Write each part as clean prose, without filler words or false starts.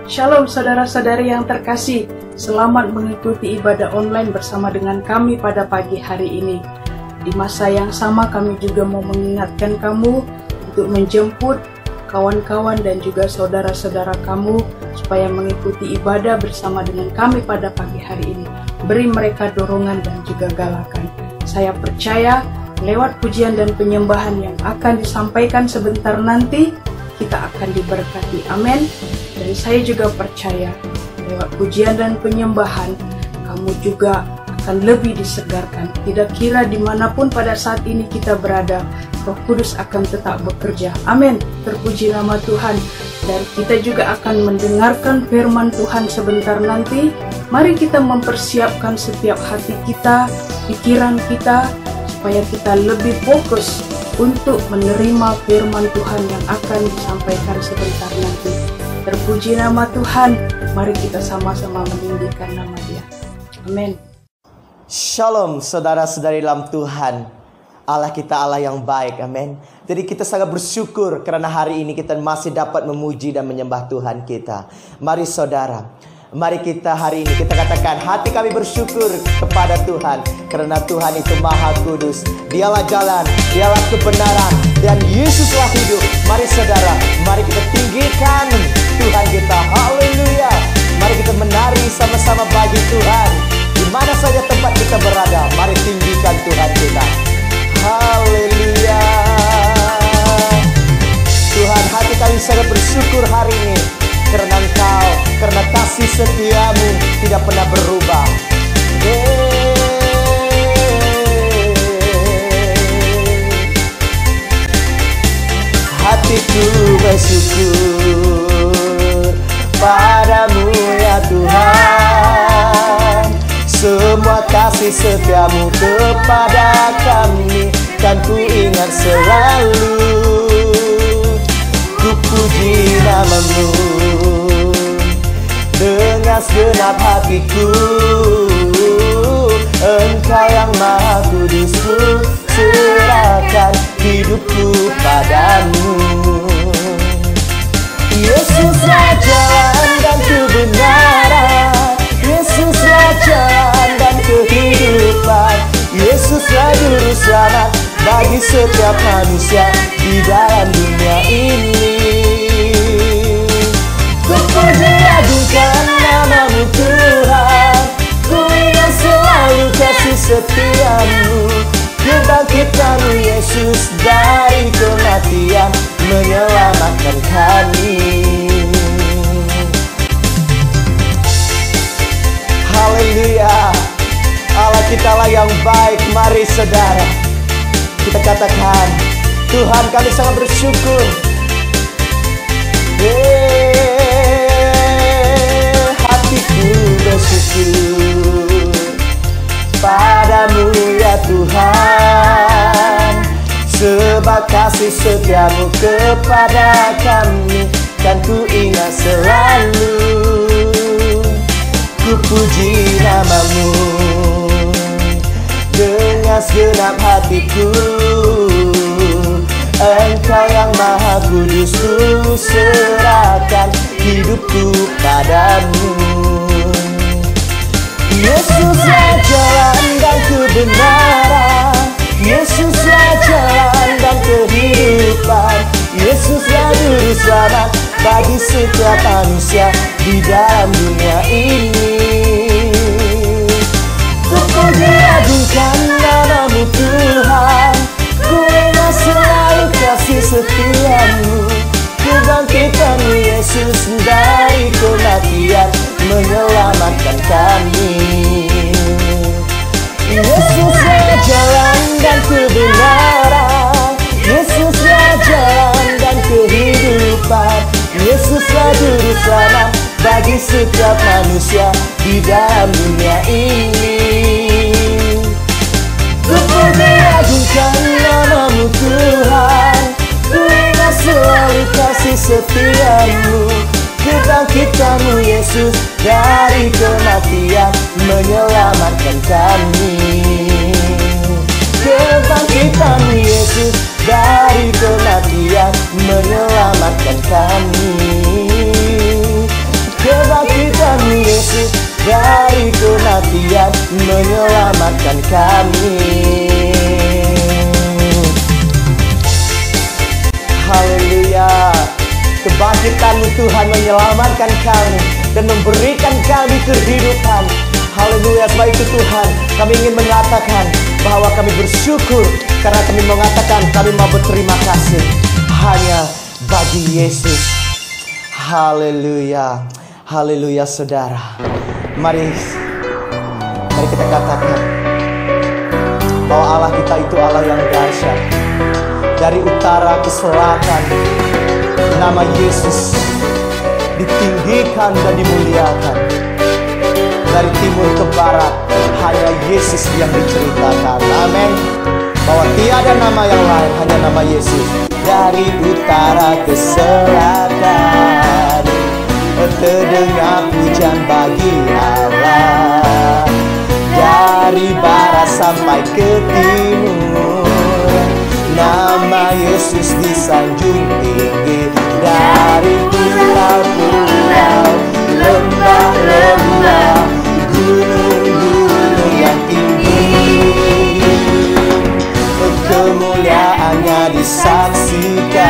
Shalom saudara-saudari yang terkasih, selamat mengikuti ibadah online bersama dengan kami pada pagi hari ini. Di masa yang sama kami juga mau mengingatkan kamu untuk menjemput kawan-kawan dan juga saudara-saudara kamu supaya mengikuti ibadah bersama dengan kami pada pagi hari ini. Beri mereka dorongan dan juga galakan. Saya percaya lewat pujian dan penyembahan yang akan disampaikan sebentar nanti, kita akan diberkati. Amin. Dan saya juga percaya lewat pujian dan penyembahan kamu juga akan lebih disegarkan. Tidak kira dimanapun pada saat ini kita berada, Roh Kudus akan tetap bekerja. Amin. Terpuji nama Tuhan. Dan kita juga akan mendengarkan firman Tuhan sebentar nanti. Mari kita mempersiapkan setiap hati kita, pikiran kita, supaya kita lebih fokus untuk menerima firman Tuhan yang akan disampaikan sebentar nanti. Terpuji nama Tuhan. Mari kita sama-sama meninggikan nama Dia. Amin. Shalom saudara-saudari dalam Tuhan. Allah kita Allah yang baik, amin. Jadi kita sangat bersyukur karena hari ini kita masih dapat memuji dan menyembah Tuhan kita. Mari saudara, mari kita hari ini kita katakan hati kami bersyukur kepada Tuhan, karena Tuhan itu Maha Kudus. Dialah jalan, Dialah kebenaran, dan Yesuslah hidup. Mari saudara, mari kita tinggikan Tuhan kita. Haleluya. Mari kita menari sama-sama bagi Tuhan. Di mana saja tempat kita berada, mari tinggikan Tuhan kita. Haleluya. Tuhan, hati kami sangat bersyukur hari ini karena Engkau, karena kasih setiamu tidak pernah berubah. Hatiku bersyukur padamu ya Tuhan. Semua kasih setiamu kepada kami kan ku ingat selalu. Ku puji namamu dengan segenap hatiku. Engkau yang Maha Kudus, ku serahkan hidupku padamu. Yesuslah jalan dan kebenaran, Yesuslah jalan dan kehidupan, Yesuslah juru selamat bagi setiap manusia di dalam dunia ini. Ku puji agungkan namamu Tuhan, ku ingat selalu kasih setiamu. Kebangkitanmu Yesus dari kematian menyelamatkan kami. Haleluya. Allah kita lah yang baik. Mari saudara, kita katakan, Tuhan kami sangat bersyukur. Hatiku bersyukur padamu ya Tuhan, sebab kasih setiamu kepada kami kan ku ingat selalu. Ku puji namamu dengan segenap hatiku. Engkau yang Maha Kudus, ku serahkan hidupku padamu. Yesuslah jalan dan kebenaran, Yesuslah jalan dan kehidupan, Yesuslah juru selamat bagi setiap manusia di dalam dunia ini. Ku puji agungkan namamu Tuhan, ku ingat selalu kasih setiamu. Kebangkitanmu Yesus dari kematian menyelamatkan kami. Yesuslah jalan dan kebenaran, Yesuslah jalan dan kehidupan, Yesuslah juru selamat bagi setiap manusia di dalam dunia ini. Ku puji agungkan namamu Tuhan, ku ingat selalu kasih setiamu. Kebangkitanmu Yesus dari kematian menyelamatkan kami. Kebangkitanmu Yesus dari kematian menyelamatkan kami. menyelamatkan kami. Haleluya. Kebangkitan-Mu Tuhan menyelamatkan kami dan memberikan kami kehidupan. Haleluya. Sebab itu Tuhan, kami ingin mengatakan bahwa kami bersyukur karena kami mengatakan kami mau berterima kasih hanya bagi Yesus. Haleluya. Haleluya saudara. Mari kita katakan bahwa Allah kita itu Allah yang dahsyat. Dari utara ke selatan, nama Yesus ditinggikan dan dimuliakan. Dari timur ke barat, hanya Yesus yang diceritakan. Amin. Bahwa tiada nama yang lain, hanya nama Yesus. Dari utara ke selatan, terdengar pujian bagi Allah. Dari barat sampai ke timur, nama Yesus disanjung tinggi. Dari pulau-pulau, lembah-lembah, gunung-gunung yang tinggi, kemuliaannya disaksikan,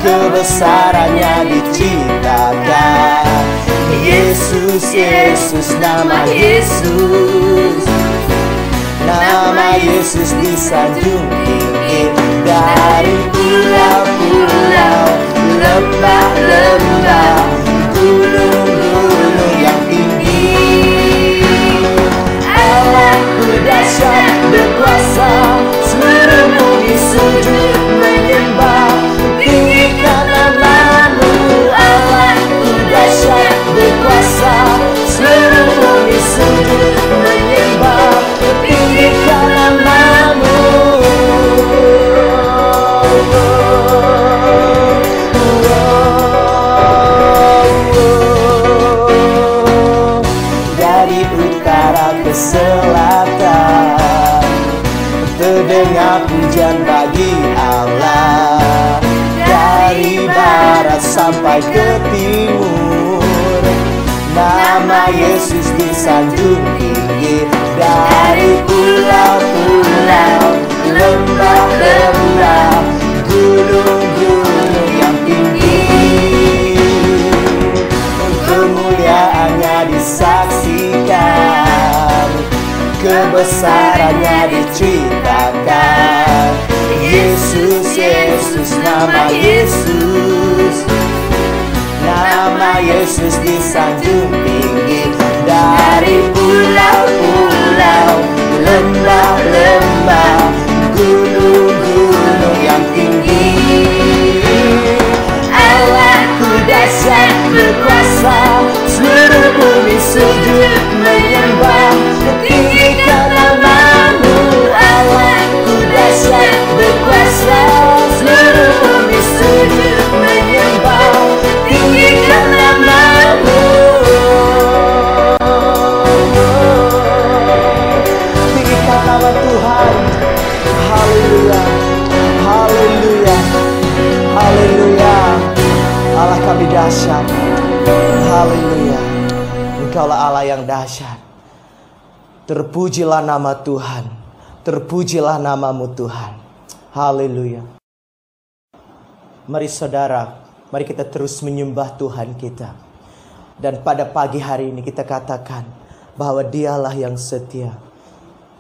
kebesarannya diceritakan. Yesus, Yesus, nama Yesus, nama Yesus disanjung tinggi. Dari pulau-pulau, lembah-lembah, gunung-gunung yang tinggi, Allahku dahsyat berkuasa, seluruh bumi sujud menyembah, tinggikan nama-Mu. Allahku dahsyat berkuasa, seluruh bumi sujud menyembah, tinggikan nama-Mu. Dari utara ke selatan, terdengar pujian bagi Allah. Dari barat sampai ke timur, nama Yesus disanjung tinggi. Dari pulau-pulau, lembah-lembah, gunung-gunung yang tinggi, kemuliaannya disaksikan, kebesarannya diceritakan. Yesus, Yesus, nama Yesus, nama Yesus disanjung tinggi. Dari pulau-pulau, lembah-lembah, gunung-gunung yang tinggi, Allahku dahsyat berkuasa, seluruh bumi sujud menyembah, tinggikan nama-Mu. Allahku dahsyat berkuasa, seluruh bumi sujud menyembah, tinggikan nama-Mu. Tinggikan nama Tuhan. Haleluya, haleluya, haleluya. Allah kami dahsyat. Haleluya. Engkaulah Allah yang dahsyat. Terpujilah nama Tuhan. Terpujilah nama-Mu Tuhan. Haleluya. Mari saudara, mari kita terus menyembah Tuhan kita. Dan pada pagi hari ini kita katakan bahwa Dialah yang setia.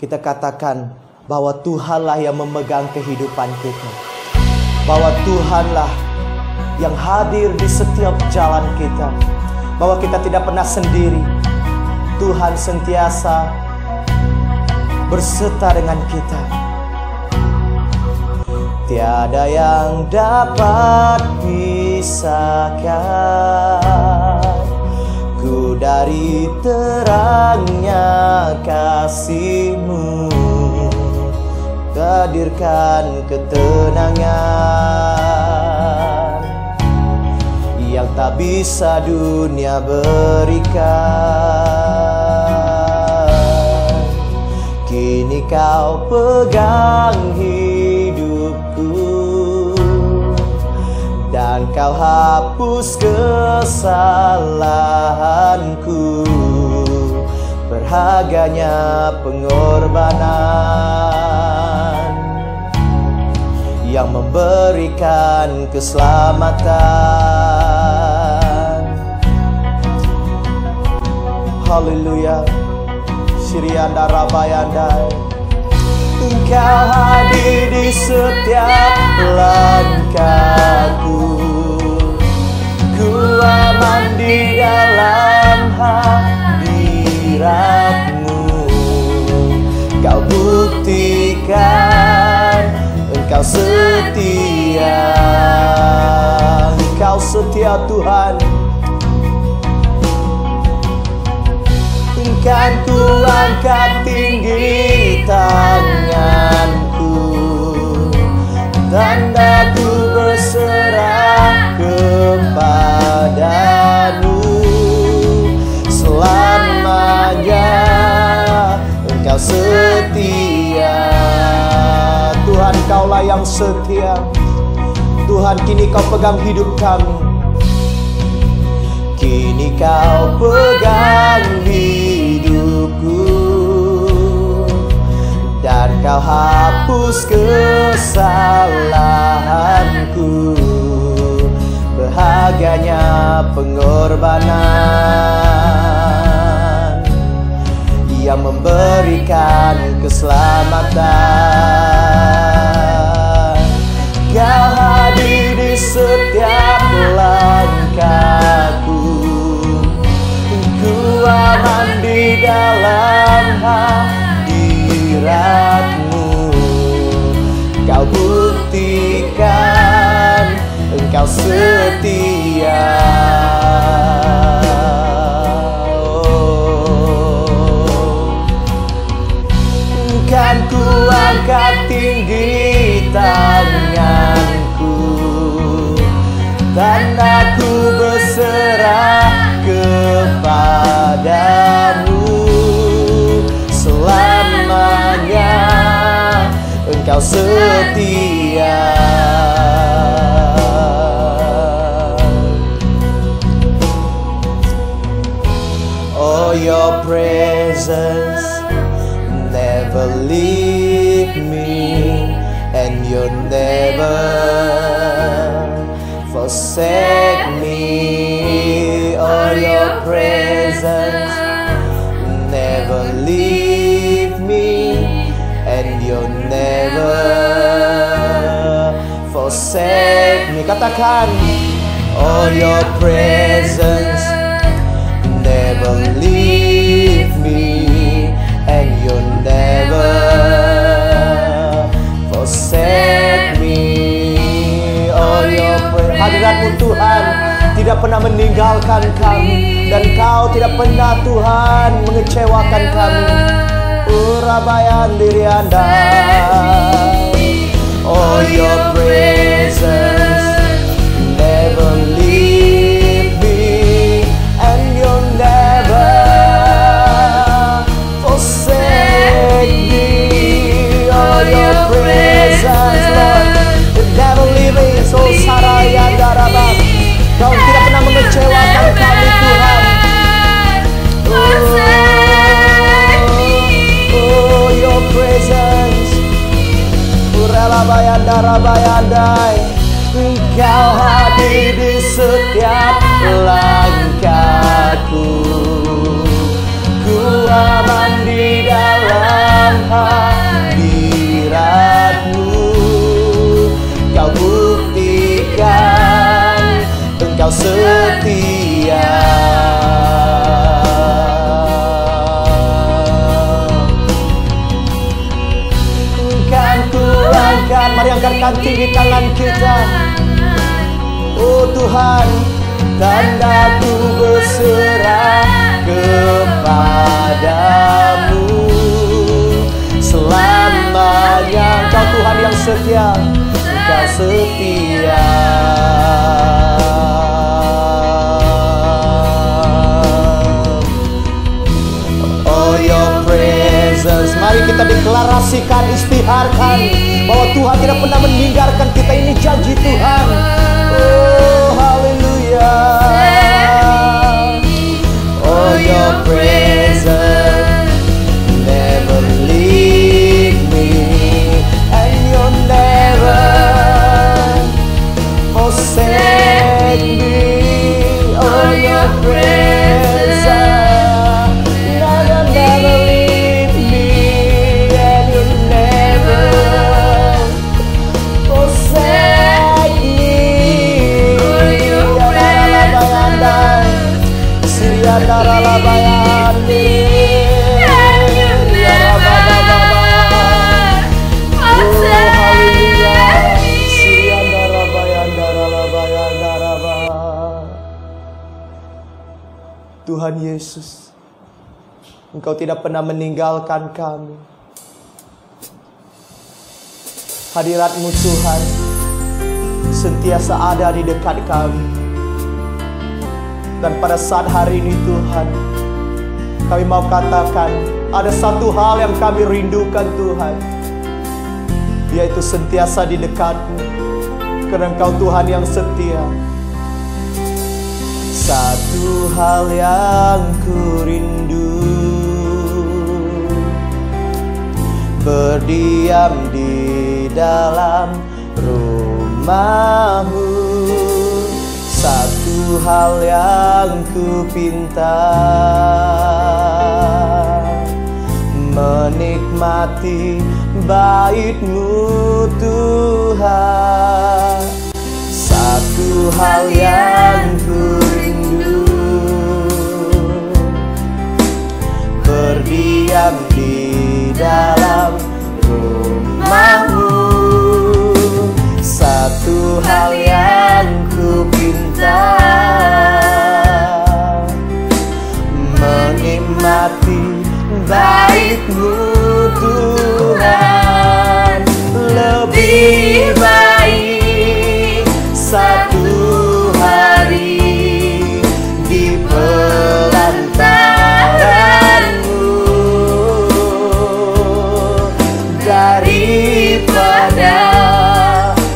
Kita katakan bahwa Tuhanlah yang memegang kehidupan kita. Bahwa Tuhanlah yang hadir di setiap jalan kita. Bahwa kita tidak pernah sendiri. Tuhan sentiasa berserta dengan kita. Tiada yang dapat pisahkan ku dari terangnya kasih-Mu. Hadirkan ketenangan yang tak bisa dunia berikan. Kini Kau pegang hidupku dan Kau hapus kesalahanku. berharganya pengorbanan yang memberikan keselamatan. Haleluya. Syirianda Rabayandai. Engkau hadir di setiap langkahku, ku aman di dalam hadiratmu. Kau buktikan Engkau setia. Engkau setia Tuhan. Kan ku angkat tinggi tanganku, tanda ku berserah kepadamu. Selamanya Engkau setia. Tuhan, Kaulah yang setia. Tuhan, kini Kau pegang hidup kami. Kini Kau pegang hidupku, dan Kau hapus kesalahanku. Berharganya pengorbanan yang memberikan keselamatan. Kau hadir di setiap langkahku, ku aman di dalam hadiratmu. Kau buktikan Engkau setia. Kan ku angkat tinggi tanganku, tanda ku berserah kepadamu. Selamanya Engkau setia. Oh, your presence never leave me, and you'll never forsake me. Oh, your presence never leave me, and you'll never forsake me. Katakan, oh, your presence never leave me, and you'll never forsake me. Oh, your presence. Hadirat-Mu Tuhan tidak pernah meninggalkan kami, dan Kau tidak pernah Tuhan mengecewakan kami. Urabayan diri Anda. Oh, your presence never leave me, and you'll never forsake me. Oh, your presence, Lord, never leave me. So saraya darabah. Kau tidak pernah mengecewakan kami, Tuhan. Oh, your presence. Urelabayanda rabayandai. Engkau hadir di setiap langkahku, ku aman di dalam hadirat-Mu. Kau buktikan Engkau setia. Kan ku angkat, mari angkatkan tinggi tangan kita. Oh Tuhan, tanda ku berserah kepadamu. Selamanya Engkau Tuhan yang setia. Engkau setia. Oh, your presence. Mari kita deklarasikan, istiharkan bahwa Tuhan tidak pernah meninggalkan kita. Ini janji Tuhan. Oh, haleluya. Oh, your presence Tuhan Yesus, Engkau tidak pernah meninggalkan kami. Hadirat-Mu Tuhan sentiasa ada di dekat kami. Dan pada saat hari ini Tuhan, kami mau katakan ada satu hal yang kami rindukan Tuhan, yaitu sentiasa di dekat-Mu, karena Engkau Tuhan yang setia. Satu hal yang ku rindu, berdiam di dalam rumah-Mu. Satu hal yang ku pinta, menikmati bait-Mu Tuhan. Satu hal yang ku rindu, berdiam di dalam rumah-Mu. Satu hal yang ku pinta, menikmati bait-Mu Tuhan. Lebih baik satu hari di pelantaran-Mu daripada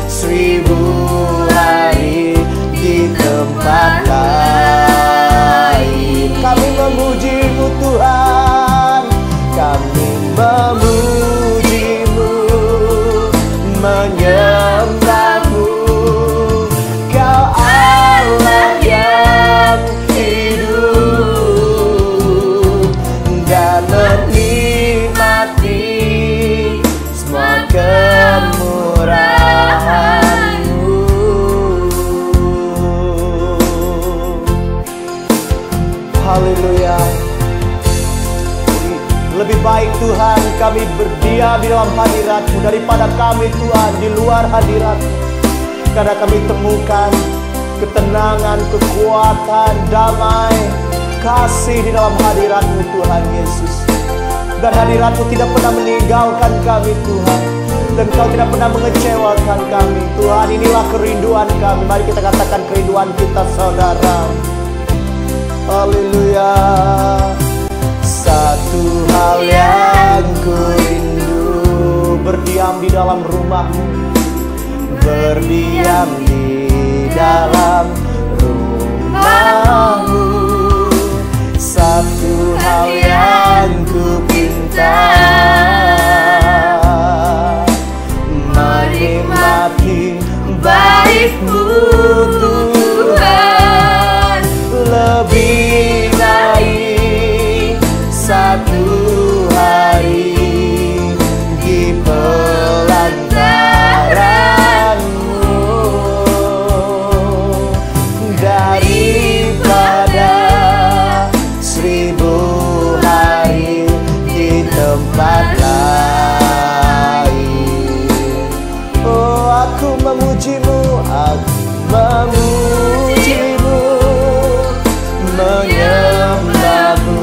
1000 hari di tempat lain. Kami memuji-Mu Tuhan, kami memuji-Mu, menyembah-Mu. Kau Allah yang hidup dan menikmati semua kemurahan-Mu. Haleluya. Lebih baik Tuhan kami berdiam di dalam hadirat-Mu daripada kami Tuhan di luar hadirat-Mu. Karena kami temukan ketenangan, kekuatan, damai, kasih di dalam hadirat-Mu Tuhan Yesus. Dan hadirat-Mu tidak pernah meninggalkan kami Tuhan, dan Kau tidak pernah mengecewakan kami Tuhan. Inilah kerinduan kami. Mari kita katakan kerinduan kita, saudara. Haleluya. Satu hal yang ku rindu, berdiam di dalam rumah-Mu, berdiam di dalam rumah-Mu. Satu hal yang ku pinta, menikmati bait-Mu Tuhan. Lebih baik satu hari di pelantaran-Mu daripada 1000 hari di tempat lain. Oh, aku memuji-Mu, aku memuji-Mu, menyembah-Mu.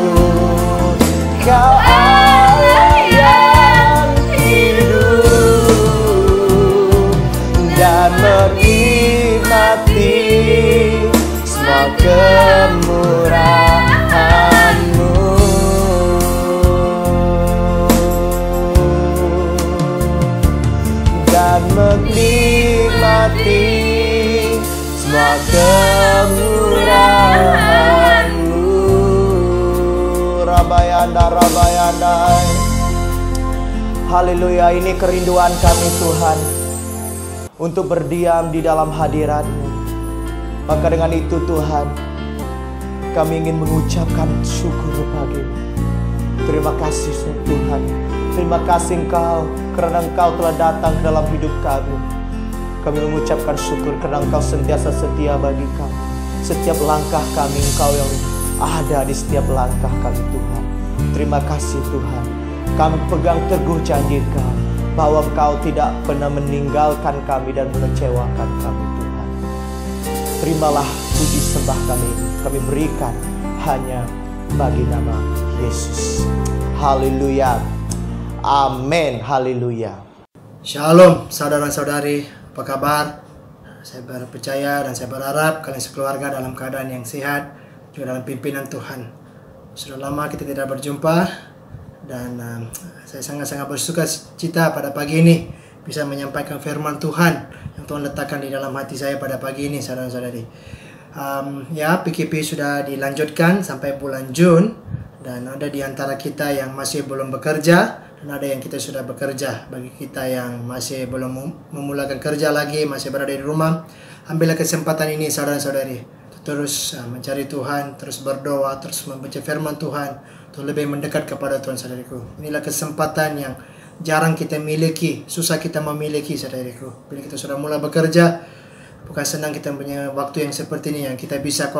Kau Allah yang hidup dan menikmati semua kemurahan-Mu. Dan menikmati semua kemurahan-Mu. Rabayanda, Rabayanda. Haleluya, ini kerinduan kami Tuhan, untuk berdiam di dalam hadirat-Mu. Maka dengan itu Tuhan, kami ingin mengucapkan syukur bagi-Mu. Terima kasih Tuhan. Terima kasih Engkau, karena Engkau telah datang ke dalam hidup kami. Kami mengucapkan syukur karena Engkau sentiasa setia bagi kami. Setiap langkah kami Engkau yang ada di setiap langkah kami Tuhan. Terima kasih Tuhan. Kami pegang teguh janji Kau bahwa Kau tidak pernah meninggalkan kami dan mengecewakan kami Tuhan. Terimalah puji sembah kami berikan hanya bagi nama Yesus. Haleluya. Amin. Haleluya. Shalom saudara-saudari, apa kabar? Saya percaya dan saya berharap kalian sekeluarga dalam keadaan yang sehat, juga dalam pimpinan Tuhan. Sudah lama kita tidak berjumpa, dan saya sangat-sangat bersuka cita pada pagi ini bisa menyampaikan firman Tuhan yang Tuhan letakkan di dalam hati saya pada pagi ini, saudara-saudari. PKP sudah dilanjutkan sampai bulan Jun, dan ada di antara kita yang masih belum bekerja, dan ada yang kita sudah bekerja. Bagi kita yang masih belum memulakan kerja lagi, masih berada di rumah, ambillah kesempatan ini saudara-saudari, terus mencari Tuhan, terus berdoa, terus membaca firman Tuhan, untuk lebih mendekat kepada Tuhan, saudariku. Inilah kesempatan yang jarang kita miliki, susah kita memiliki, saudariku. Bila kita sudah mulai bekerja, bukan senang kita punya waktu yang seperti ini, yang kita bisa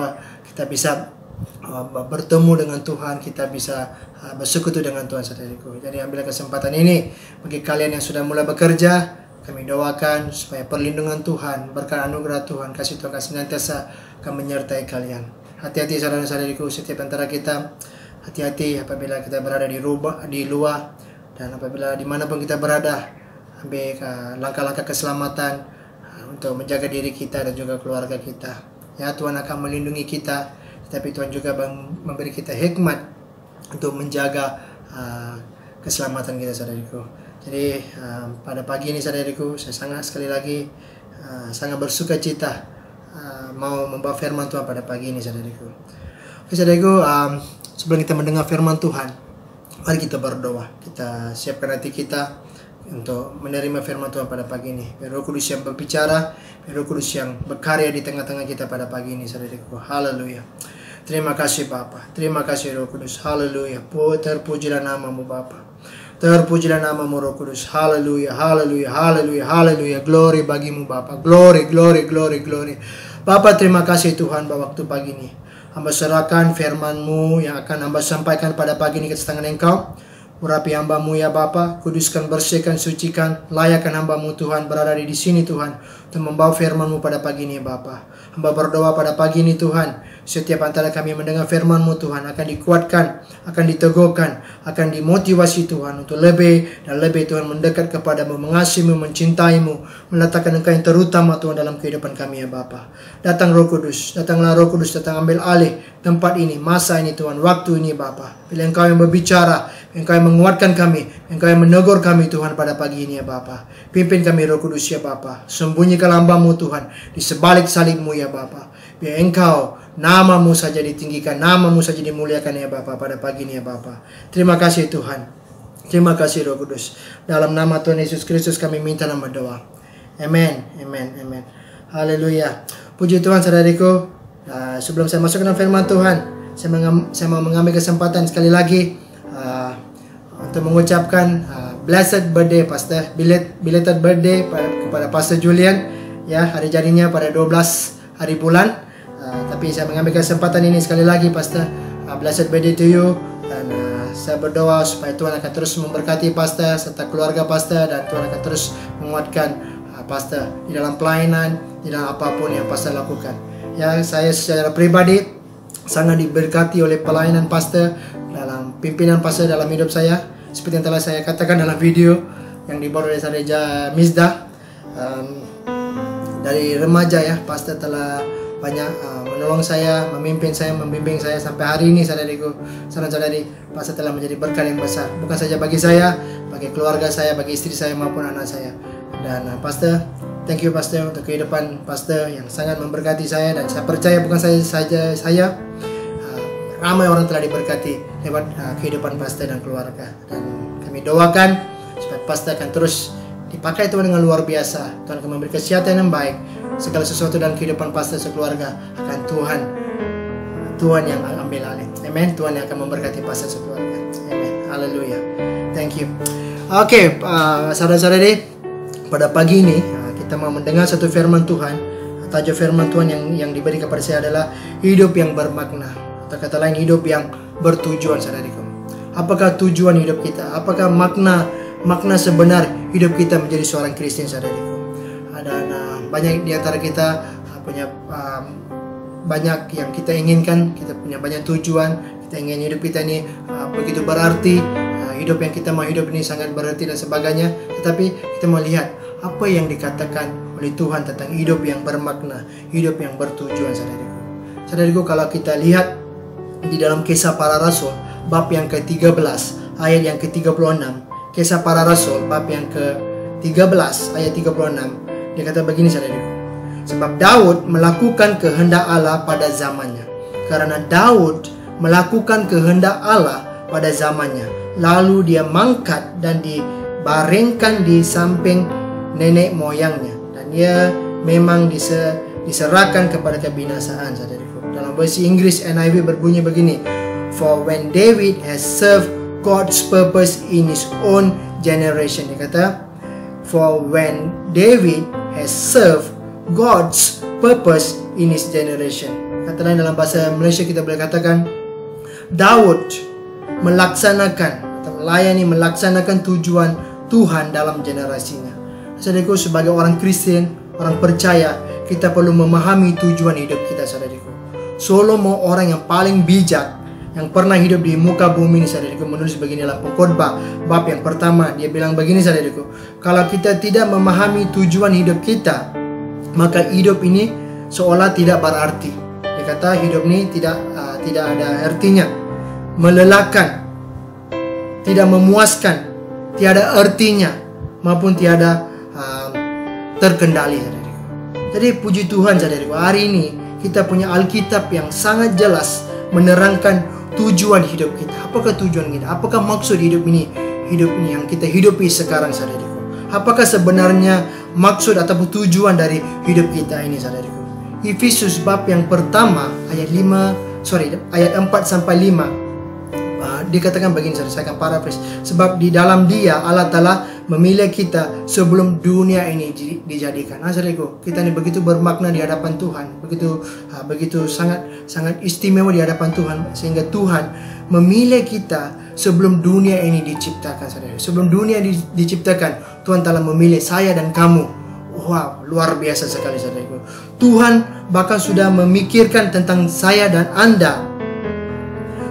bertemu dengan Tuhan, kita bisa bersekutu dengan Tuhan, saudariku. Jadi ambil kesempatan ini. Bagi kalian yang sudah mulai bekerja, kami doakan supaya perlindungan Tuhan, berkat anugerah Tuhan, kasih Tuhan senantiasa akan menyertai kalian. Hati-hati saudara-saudariku, setiap antara kita, hati-hati apabila kita berada di luar, dan apabila dimanapun kita berada, ambil langkah-langkah keselamatan untuk menjaga diri kita dan juga keluarga kita. Ya, Tuhan akan melindungi kita, tapi Tuhan juga memberi kita hikmat untuk menjaga keselamatan kita, saudariku. Jadi pada pagi ini, saudariku, saya sekali lagi sangat bersuka cita mau membawa firman Tuhan pada pagi ini, saudariku. Oke, saudariku, sebelum kita mendengar firman Tuhan, mari kita berdoa. Kita siapkan hati kita untuk menerima firman Tuhan pada pagi ini. Biar Roh Kudus yang berbicara, biar Roh Kudus yang berkarya di tengah-tengah kita pada pagi ini, saudariku. Haleluya. Terima kasih Bapa, terima kasih Roh Kudus. Haleluya. Terpujilah namamu Bapa, terpujilah namamu Roh Kudus. Haleluya, haleluya, haleluya, haleluya. Glory bagimu Bapa, glory, glory, glory, glory. Bapa, terima kasih Tuhan bahwa waktu pagi ini hamba serahkan firman-Mu yang akan hamba sampaikan pada pagi ini ke tangan Engkau. Urapi hamba-Mu ya Bapa, kuduskan, bersihkan, sucikan, layakkan hamba-Mu Tuhan berada di sini Tuhan, untuk membawa firman-Mu pada pagi ini Bapa. Hamba berdoa pada pagi ini Tuhan, setiap antara kami mendengar firman-Mu Tuhan akan dikuatkan, akan diteguhkan, akan dimotivasi Tuhan untuk lebih dan lebih Tuhan mendekat kepada-Mu, mengasihi-Mu, mencintai-Mu, meletakkan Engkau yang terutama Tuhan dalam kehidupan kami ya Bapa. Datang Roh Kudus, datanglah Roh Kudus, datang ambil alih tempat ini, masa ini Tuhan, waktu ini Bapa. Bila Engkau yang berbicara, Engkau yang menguatkan kami, Engkau yang menegur kami Tuhan pada pagi ini ya Bapa. Pimpin kami Roh Kudus ya Bapa. Sembunyikan hamba-Mu Tuhan di sebalik salib-Mu ya Bapa. Biar Engkau, nama-Mu saja ditinggikan, nama-Mu saja dimuliakan ya Bapa pada pagi ini ya Bapa. Terima kasih Tuhan. Terima kasih Roh Kudus. Dalam nama Tuhan Yesus Kristus kami minta nama doa. Amin, amin, amin. Haleluya. Puji Tuhan saudariku. Sebelum saya masuk ke dalam firman Tuhan, saya mau mengambil kesempatan sekali lagi untuk mengucapkan blessed birthday Pastor, belated birthday kepada Pastor Julian ya, hari jadinya pada 12 hari bulan. Tapi saya mengambil kesempatan ini sekali lagi Pastor, blessed birthday to you, dan saya berdoa supaya Tuhan akan terus memberkati Pastor serta keluarga Pastor, dan Tuhan akan terus menguatkan Pastor di dalam pelayanan, di dalam apapun yang Pastor lakukan. Ya, saya secara pribadi sangat diberkati oleh pelayanan Pastor, dalam pimpinan Pastor dalam hidup saya. Seperti yang telah saya katakan dalam video yang dibuat oleh Saudara Misda, dari remaja ya, Pastor telah banyak menolong saya, memimpin saya, membimbing saya sampai hari ini, saudariku, saudara-saudari. Pastor telah menjadi berkat yang besar, bukan saja bagi saya, bagi keluarga saya, bagi istri saya maupun anak saya. Dan Pastor, thank you Pastor untuk kehidupan Pastor yang sangat memberkati saya, dan saya percaya bukan saja saya, ramai orang telah diberkati lewat kehidupan Pastor dan keluarga. Dan kami doakan supaya Pastor akan terus dipakai Tuhan dengan luar biasa. Tuhan akan memberi kesehatan yang baik. Segala sesuatu dalam kehidupan Pastor sekeluarga akan Tuhan yang ambil alih. Amen. Tuhan yang akan memberkati Pastor sekeluarga. Amen. Haleluya. Thank you. Oke, saudara-saudari, pada pagi ini kita mau mendengar satu firman Tuhan. Tajuk firman Tuhan yang diberi kepada saya adalah hidup yang bermakna. Atau kata lain, hidup yang bertujuan, saudariku. Apakah tujuan hidup kita? Apakah makna sebenar hidup kita menjadi seorang Kristen, saudariku? Dan banyak di antara kita punya banyak yang kita inginkan, kita punya banyak tujuan, kita ingin hidup kita ini begitu berarti, hidup yang kita mau hidup ini sangat berarti dan sebagainya. Tetapi kita mau lihat apa yang dikatakan oleh Tuhan tentang hidup yang bermakna, hidup yang bertujuan, saudariku. Saudariku, kalau kita lihat di dalam Kisah Para Rasul bab yang ke-13 ayat yang ke-36, Kisah Para Rasul bab yang ke-13 ayat 36, dia kata begini, saudariku. Sebab Daud melakukan kehendak Allah pada zamannya. Karena Daud melakukan kehendak Allah pada zamannya, lalu dia mangkat dan dibaringkan di samping nenek moyangnya, dan dia memang diserahkan kepada kebinasaan, saudariku. Dalam versi Inggris NIV berbunyi begini, for when David has served God's purpose in his own generation. Dia kata, for when David has served God's purpose in his generation. Kata lain dalam bahasa Malaysia kita boleh katakan, Daud melaksanakan atau melaksanakan tujuan Tuhan dalam generasinya. Saudariku, sebagai orang Kristen, orang percaya, kita perlu memahami tujuan hidup kita, saudariku. Salomo, orang yang paling bijak yang pernah hidup di muka bumi ini, saudariku, menulis begini dalam Pengkhotbah bab yang pertama. Dia bilang begini, saudariku, kalau kita tidak memahami tujuan hidup kita, maka hidup ini seolah tidak berarti. Dia kata hidup ini tidak ada artinya, melelahkan, tidak memuaskan, tiada artinya, maupun tiada terkendali, saudariku. Jadi puji Tuhan, saudariku, hari ini kita punya Alkitab yang sangat jelas menerangkan tujuan hidup kita. Apakah tujuan kita? Apakah maksud hidup ini yang kita hidupi sekarang, saudariku? Apakah sebenarnya maksud ataupun tujuan dari hidup kita ini, saudariku? Efesus bab yang pertama ayat 4 sampai 5 dikatakan begini, saya akan paraphrase. Sebab di dalam Dia Allah telah memilih kita sebelum dunia ini dijadikan. Saudariku, kita ini begitu bermakna di hadapan Tuhan, begitu sangat istimewa di hadapan Tuhan, sehingga Tuhan memilih kita sebelum dunia ini diciptakan, saudara. Sebelum dunia diciptakan, Tuhan telah memilih saya dan kamu. Wow, luar biasa sekali, saudariku. Tuhan bahkan sudah memikirkan tentang saya dan Anda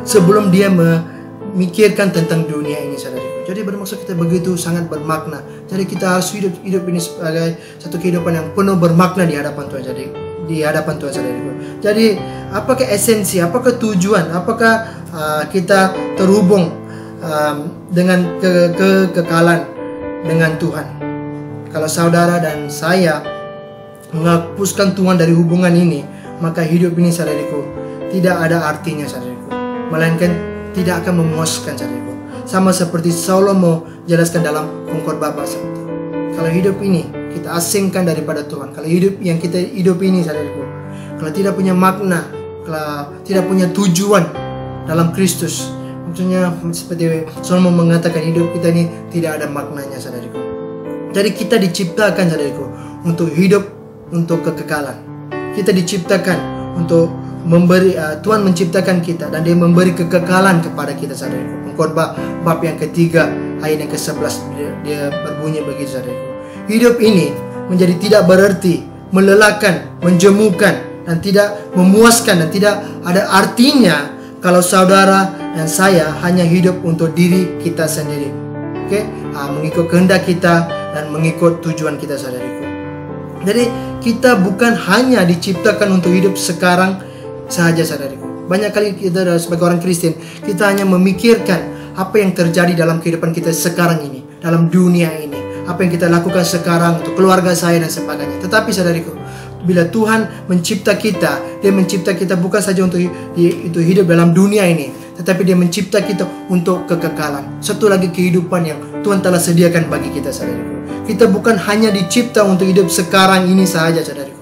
sebelum Dia memikirkan tentang dunia ini, saudariku. Jadi bermaksud kita begitu sangat bermakna. Jadi kita harus hidup ini sebagai satu kehidupan yang penuh bermakna di hadapan Tuhan, saudariku. Jadi apakah esensi, apakah tujuan, apakah kita terhubung dengan kekekalan dengan Tuhan? Kalau saudara dan saya menghapuskan Tuhan dari hubungan ini, maka hidup ini, saudariku, tidak ada artinya, saudariku, melainkan tidak akan memuaskan, saudariku. Sama seperti Salomo jelaskan dalam Pengkhotbah bab 1. Kalau hidup ini kita asingkan daripada Tuhan, kalau hidup yang kita hidup ini, saudariku, kalau tidak punya makna, kalau tidak punya tujuan dalam Kristus, maksudnya seperti Salomo mengatakan, hidup kita ini tidak ada maknanya, saudariku. Jadi kita diciptakan, saudariku, untuk hidup untuk kekekalan. Kita diciptakan untuk memberi, Tuhan menciptakan kita dan Dia memberi kekekalan kepada kita, saudaraku. Pengkhotbah bab yang ketiga ayat yang ke-11 dia berbunyi begitu, saudaraku. Hidup ini menjadi tidak berarti, melelahkan, menjemukan, dan tidak memuaskan, dan tidak ada artinya kalau saudara dan saya hanya hidup untuk diri kita sendiri. Mengikut kehendak kita dan mengikut tujuan kita, saudaraku. Jadi kita bukan hanya diciptakan untuk hidup sekarang saja, saudaraku. Banyak kali kita sebagai orang Kristen, kita hanya memikirkan apa yang terjadi dalam kehidupan kita sekarang ini, dalam dunia ini, apa yang kita lakukan sekarang untuk keluarga saya dan sebagainya. Tetapi, saudaraku, bila Tuhan mencipta kita, Dia mencipta kita bukan saja untuk hidup dalam dunia ini, tetapi Dia mencipta kita untuk kekekalan. Satu lagi kehidupan yang Tuhan telah sediakan bagi kita, saudaraku. Kita bukan hanya dicipta untuk hidup sekarang ini saja, saudaraku.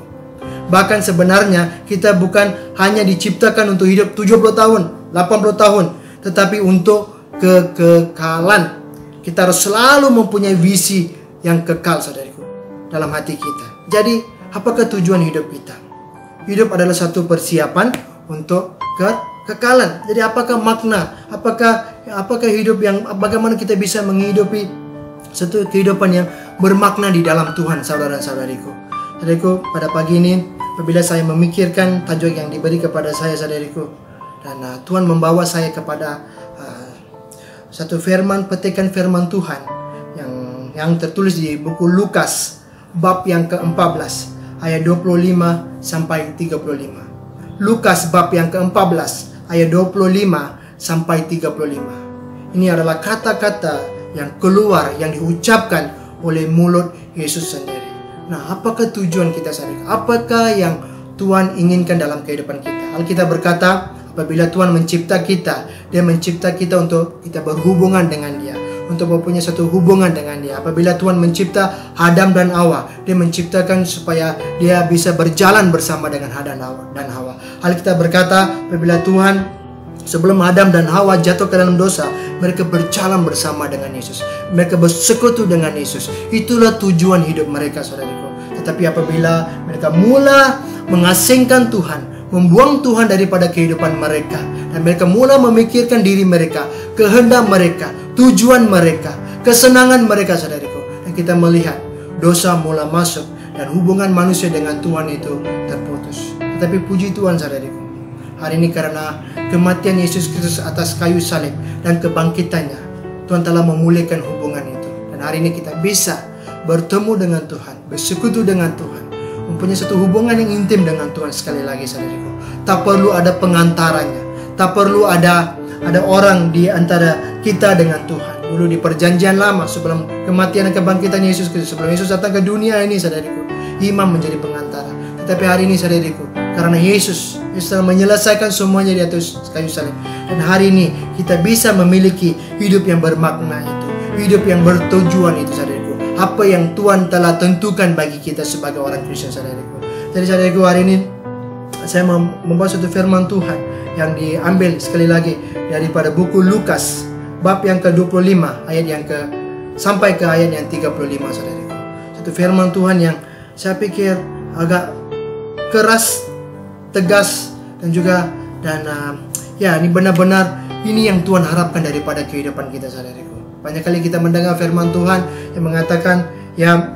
Bahkan sebenarnya kita bukan hanya diciptakan untuk hidup 70 tahun, 80 tahun, tetapi untuk kekekalan. Kita harus selalu mempunyai visi yang kekal, saudaraku, dalam hati kita. Jadi, apakah tujuan hidup kita? Hidup adalah satu persiapan untuk kekalan. Jadi apakah makna, apakah hidup yang, bagaimana kita bisa menghidupi satu kehidupan yang bermakna di dalam Tuhan, saudara-saudariku. Saudariku, pada pagi ini apabila saya memikirkan tajuk yang diberi kepada saya, saudariku, dan Tuhan membawa saya kepada satu firman, petikan firman Tuhan yang tertulis di buku Lukas bab yang ke-14 ayat 25 sampai 35. Lukas bab yang ke-14 ayat 25 sampai 35. Ini adalah kata-kata yang keluar, yang diucapkan oleh mulut Yesus sendiri. Nah, apakah tujuan kita sendiri? Apakah yang Tuhan inginkan dalam kehidupan kita? Alkitab berkata, apabila Tuhan mencipta kita, Dia mencipta kita untuk kita berhubungan dengan Dia, untuk mempunyai satu hubungan dengan Dia. Apabila Tuhan mencipta Adam dan Hawa, Dia menciptakan supaya dia bisa berjalan bersama dengan Adam dan Hawa. Alkitab berkata, apabila Tuhan sebelum Adam dan Hawa jatuh ke dalam dosa, mereka berjalan bersama dengan Yesus. Mereka bersekutu dengan Yesus. Itulah tujuan hidup mereka, saudaraku. Tetapi apabila mereka mula mengasingkan Tuhan, membuang Tuhan daripada kehidupan mereka, dan mereka mula memikirkan diri mereka, kehendak mereka, tujuan mereka, kesenangan mereka, saudaraku, dan kita melihat dosa mula masuk dan hubungan manusia dengan Tuhan itu terputus. Tetapi puji Tuhan, saudaraku, hari ini karena kematian Yesus Kristus atas kayu salib dan kebangkitannya, Tuhan telah memulihkan hubungan itu. Dan hari ini kita bisa bertemu dengan Tuhan, bersekutu dengan Tuhan, mempunyai satu hubungan yang intim dengan Tuhan. Sekali lagi, saudaraku, tak perlu ada pengantaranya, tak perlu ada orang di antara kita dengan Tuhan. Dulu di perjanjian lama, sebelum kematian dan kebangkitan Yesus Kristus, sebelum Yesus datang ke dunia ini, saudaraku, imam menjadi pengantara. Tetapi hari ini, saudaraku, karena Yesus telah menyelesaikan semuanya di atas kayu salib, dan hari ini kita bisa memiliki hidup yang bermakna itu, hidup yang bertujuan itu, saudaraku. Apa yang Tuhan telah tentukan bagi kita sebagai orang Kristen, saudaraku. Jadi, saudaraku, hari ini saya membawa satu firman Tuhan yang diambil sekali lagi daripada buku Lukas bab yang ke-25 ayat sampai ke ayat yang 35, saudaraku. Satu firman Tuhan yang saya pikir agak keras, tegas, dan juga ini benar-benar ini yang Tuhan harapkan daripada kehidupan kita, saudaraku. Banyak kali kita mendengar firman Tuhan yang mengatakan, ya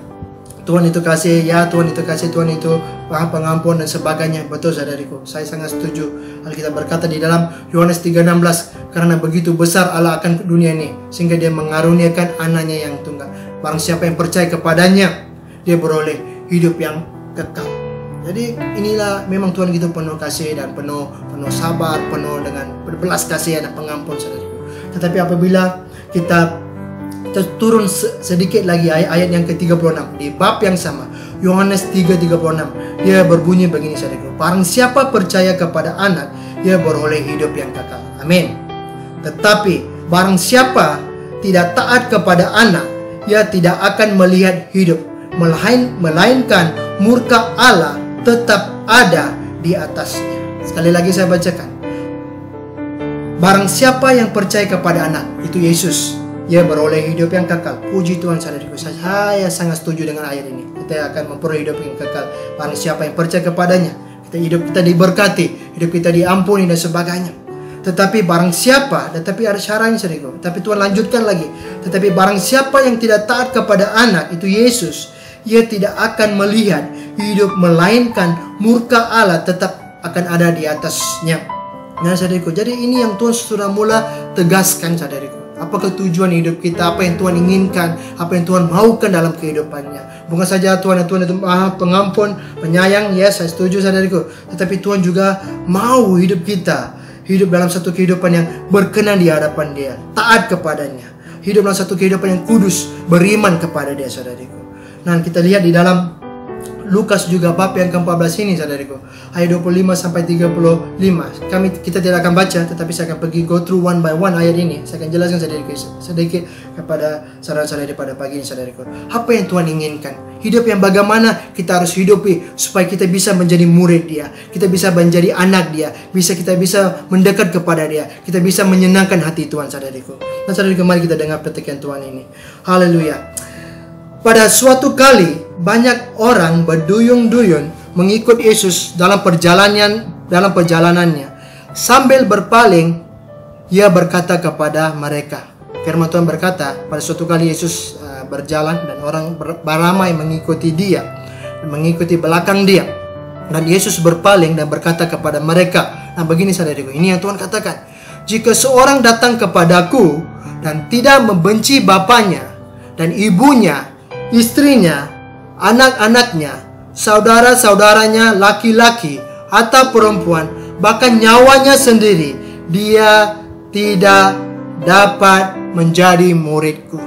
Tuhan itu kasih, ya Tuhan itu kasih, Tuhan itu pengampun dan sebagainya. Betul, saudariku, saya sangat setuju. Alkitab berkata di dalam Yohanes 3:16, karena begitu besar Allah akan dunia ini, sehingga Dia mengaruniakan anaknya yang tunggal. Barang siapa yang percaya kepadanya, dia beroleh hidup yang kekal. Jadi inilah memang Tuhan gitu, penuh kasih dan penuh sabar, penuh dengan berbelas kasihan dan pengampun, saudariku. Tetapi apabila kita turun sedikit lagi ayat yang ke-36 di bab yang sama, Yohanes 3:36, dia berbunyi begini, saudaraku, barang siapa percaya kepada anak, dia beroleh hidup yang kekal. Amin. Tetapi barang siapa tidak taat kepada anak, ia tidak akan melihat hidup, melainkan murka Allah tetap ada di atasnya. Sekali lagi saya bacakan. Barang siapa yang percaya kepada anak, itu Yesus, ia beroleh hidup yang kekal. Puji Tuhan, saudaraku. Saya sangat setuju dengan ayat ini. Kita akan memperoleh hidup yang kekal. Barang siapa yang percaya kepadanya, hidup kita diberkati, hidup kita diampuni dan sebagainya. Tetapi barang siapa, tetapi ada syaratnya, saudaraku. Tapi Tuhan lanjutkan lagi. Tetapi barang siapa yang tidak taat kepada anak, itu Yesus, ia tidak akan melihat hidup, melainkan murka Allah tetap akan ada di atasnya. Nah, saudaraku, jadi ini yang Tuhan sudah mula tegaskan, saudaraku. Apakah tujuan hidup kita, apa yang Tuhan inginkan, apa yang Tuhan maukan dalam kehidupannya. Bukan saja Tuhan itu Maha Pengampun, penyayang, ya saya setuju, saudaraku. Tetapi Tuhan juga mau hidup kita hidup dalam satu kehidupan yang berkenan di hadapan Dia, taat kepadanya, hidup dalam satu kehidupan yang kudus, beriman kepada Dia, saudaraku. Nah, kita lihat di dalam Lukas juga bab yang ke-14 ini, saudaraku, ayat 25 sampai 35. Kita tidak akan baca, tetapi saya akan pergi go through one by one ayat ini. Saya akan jelaskan sedikit kepada saudara-saudari pada pagi ini, saudaraku. Apa yang Tuhan inginkan? Hidup yang bagaimana kita harus hidupi supaya kita bisa menjadi murid Dia, kita bisa menjadi anak Dia, kita bisa mendekat kepada Dia, kita bisa menyenangkan hati Tuhan, saudaraku. Nah, saudaraku, mari kita dengar petikan Tuhan ini. Haleluya. Pada suatu kali banyak orang berduyun-duyun mengikut Yesus dalam perjalanannya. Sambil berpaling, ia berkata kepada mereka. Firman Tuhan berkata, pada suatu kali Yesus berjalan dan orang beramai mengikuti dia, mengikuti belakang dia. Dan Yesus berpaling dan berkata kepada mereka. Nah begini saudaraku, ini yang Tuhan katakan. Jika seorang datang kepadaku dan tidak membenci bapaknya dan ibunya, istrinya, anak-anaknya, saudara-saudaranya laki-laki atau perempuan, bahkan nyawanya sendiri, dia tidak dapat menjadi muridku.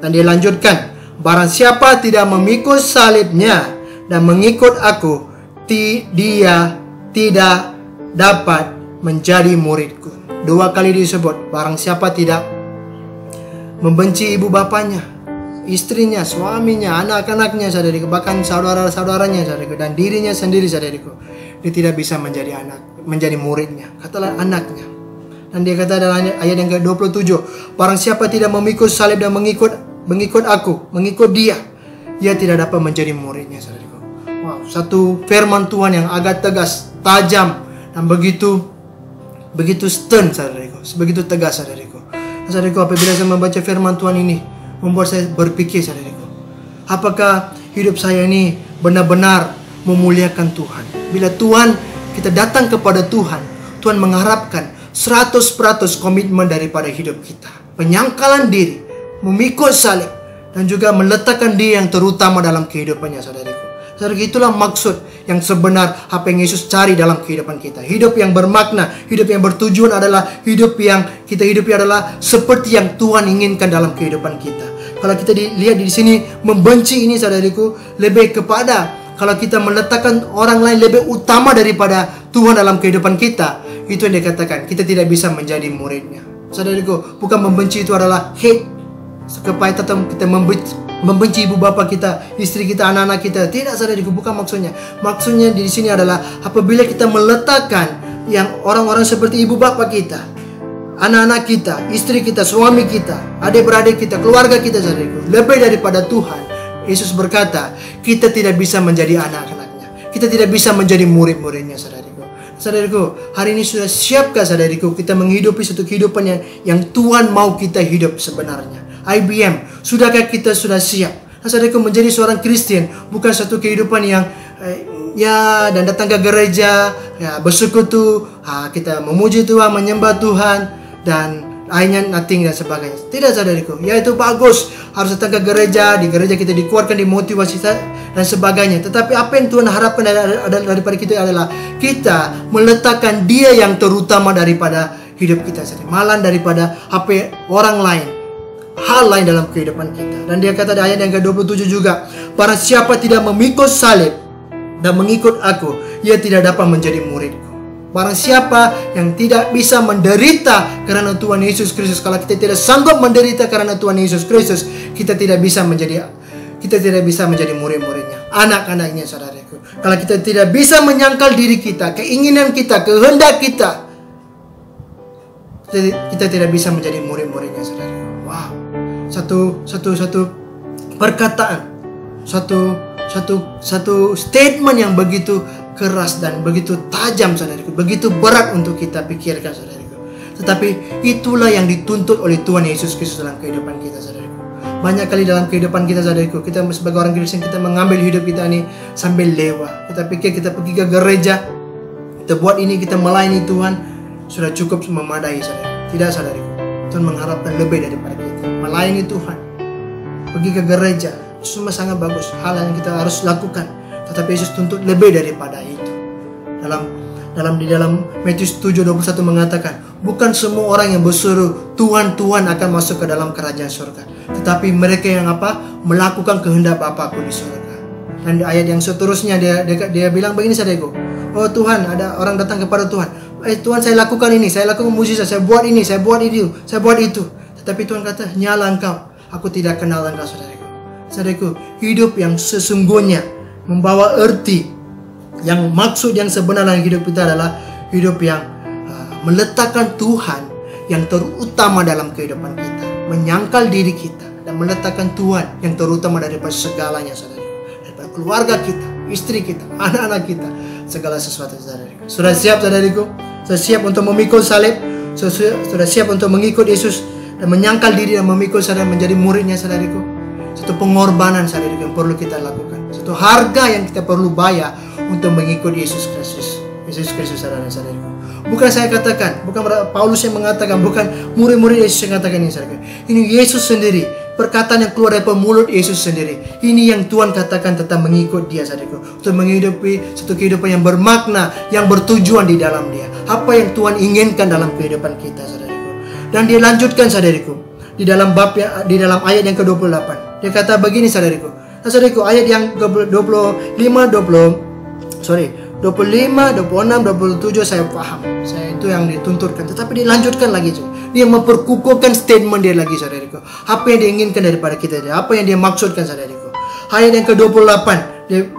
Dan dia lanjutkan, barang siapa tidak memikul salibnya dan mengikut aku, dia tidak dapat menjadi muridku. 2 kali disebut, barang siapa tidak membenci ibu bapanya, istrinya, suaminya, anak-anaknya, saudariku, bahkan saudara-saudaranya, saudariku, dan dirinya sendiri, saudariku, dia tidak bisa menjadi muridnya. Katalah anaknya. Dan dia kata dalam ayat yang ke-27, barang siapa tidak memikul salib dan mengikut aku, mengikut dia tidak dapat menjadi muridnya, saudariku. Wow, satu firman Tuhan yang agak tegas, tajam, dan begitu stern, saudariku, begitu tegas, saudariku. Saudariku, apabila saya membaca firman Tuhan ini, membuat saya berpikir, saudariku, apakah hidup saya ini benar-benar memuliakan Tuhan? Bila kita datang kepada Tuhan, Tuhan mengharapkan 100% komitmen daripada hidup kita, penyangkalan diri, memikul salib, dan juga meletakkan dia yang terutama dalam kehidupannya, saudariku. Saudara, itulah maksud yang sebenar apa yang Yesus cari dalam kehidupan kita. Hidup yang bermakna, hidup yang bertujuan adalah hidup yang kita hidupi adalah seperti yang Tuhan inginkan dalam kehidupan kita. Kalau kita lihat di sini, membenci ini, saudariku, lebih kepada kalau kita meletakkan orang lain lebih utama daripada Tuhan dalam kehidupan kita, itu yang dikatakan kita tidak bisa menjadi muridnya. Saudariku, bukan membenci itu adalah hate, supaya tetap kita membenci ibu bapa kita, istri kita, anak-anak kita. Tidak, saudariku, bukan maksudnya. Maksudnya di sini adalah apabila kita meletakkan yang orang-orang seperti ibu bapa kita, anak-anak kita, istri kita, suami kita, adik-beradik kita, keluarga kita, saudariku, lebih daripada Tuhan. Yesus berkata, kita tidak bisa menjadi anak-anaknya, kita tidak bisa menjadi murid-muridnya, saudariku. Saudariku, hari ini sudah siapkah, saudariku, kita menghidupi satu kehidupan yang Tuhan mau kita hidup sebenarnya? IBM, sudahkah kita sudah siap? Saudariku, menjadi seorang Kristen bukan satu kehidupan yang dan datang ke gereja, bersekutu, kita memuji Tuhan, menyembah Tuhan, dan lainnya nothing dan sebagainya. Tidak, saudariku, ya itu bagus, harus datang ke gereja, di gereja kita dikuatkan, dimotivasi dan sebagainya. Tetapi apa yang Tuhan harapkan daripada kita adalah kita meletakkan dia yang terutama daripada hidup kita sendiri, malah daripada apa orang lain, hal lain dalam kehidupan kita. Dan dia kata di ayat yang ke-27 juga, barang siapa tidak memikul salib dan mengikut aku, ia tidak dapat menjadi muridku. Barang siapa yang tidak bisa menderita karena Tuhan Yesus Kristus, kalau kita tidak sanggup menderita karena Tuhan Yesus Kristus, kita tidak bisa menjadi murid-muridnya, anak-anaknya, saudaraku. Kalau kita tidak bisa menyangkal diri kita, keinginan kita, kehendak kita tidak bisa menjadi murid-muridnya, saudaraku. Wow, satu perkataan, satu statement yang begitu keras dan begitu tajam, saudariku, begitu berat untuk kita pikirkan, saudariku. Tetapi itulah yang dituntut oleh Tuhan Yesus Kristus dalam kehidupan kita, saudariku. Banyak kali dalam kehidupan kita, saudariku, kita sebagai orang Kristen, kita mengambil hidup kita ini sambil lewat. Kita pikir kita pergi ke gereja, kita buat ini, kita melayani Tuhan, sudah cukup memadai, saudariku. Tidak, saudariku, Tuhan mengharapkan lebih daripada kita. Melayani Tuhan, pergi ke gereja, semua sangat bagus, hal yang kita harus lakukan. Tetapi Yesus tuntut lebih daripada itu. Di dalam Matius 7:21 mengatakan, bukan semua orang yang berseru Tuhan, Tuhan akan masuk ke dalam kerajaan surga, tetapi mereka yang melakukan kehendak Bapa-Ku di surga. Dan di ayat yang seterusnya dia bilang begini, saudaraku, oh Tuhan, ada orang datang kepada Tuhan, Tuhan, saya lakukan ini, saya lakukan mujizat, saya buat ini, saya buat itu. Tetapi Tuhan kata, nyala engkau, aku tidak kenal engkau, saudaraku. Saudaraku, hidup yang sesungguhnya membawa arti yang maksud yang sebenar dalam hidup kita adalah hidup yang meletakkan Tuhan yang terutama dalam kehidupan kita, menyangkal diri kita dan meletakkan Tuhan yang terutama daripada segalanya, saudara, daripada keluarga kita, istri kita, anak-anak kita, segala sesuatu, saudara. Sudah siap, saudariku? Sudah siap untuk memikul salib, sudah siap untuk mengikut Yesus dan menyangkal diri dan memikul salib menjadi muridnya, saudariku. Satu pengorbanan, saudariku, yang perlu kita lakukan. Satu harga yang kita perlu bayar untuk mengikut Yesus Kristus. Yesus Kristus, saudara-saudariku. Bukan saya katakan, bukan Paulus yang mengatakan, bukan murid-murid Yesus yang katakan ini, saudara. Ini Yesus sendiri, perkataan yang keluar dari mulut Yesus sendiri. Ini yang Tuhan katakan tentang mengikut Dia, saudaraku. Untuk menghidupi satu kehidupan yang bermakna, yang bertujuan di dalam Dia. Apa yang Tuhan inginkan dalam kehidupan kita, saudaraku. Dan dia lanjutkan, saudaraku, di dalam ayat yang ke-28. Dia kata begini, saudaraku. Nah, saudaraku, ayat yang ke-25, 26, 27 saya paham. Saya itu yang dituntutkan. Tetapi dilanjutkan lagi. Dia memperkukuhkan statement dia lagi, saudariku. Apa yang dia inginkan daripada kita. Apa yang dia maksudkan, saudariku. Ayat yang ke-28.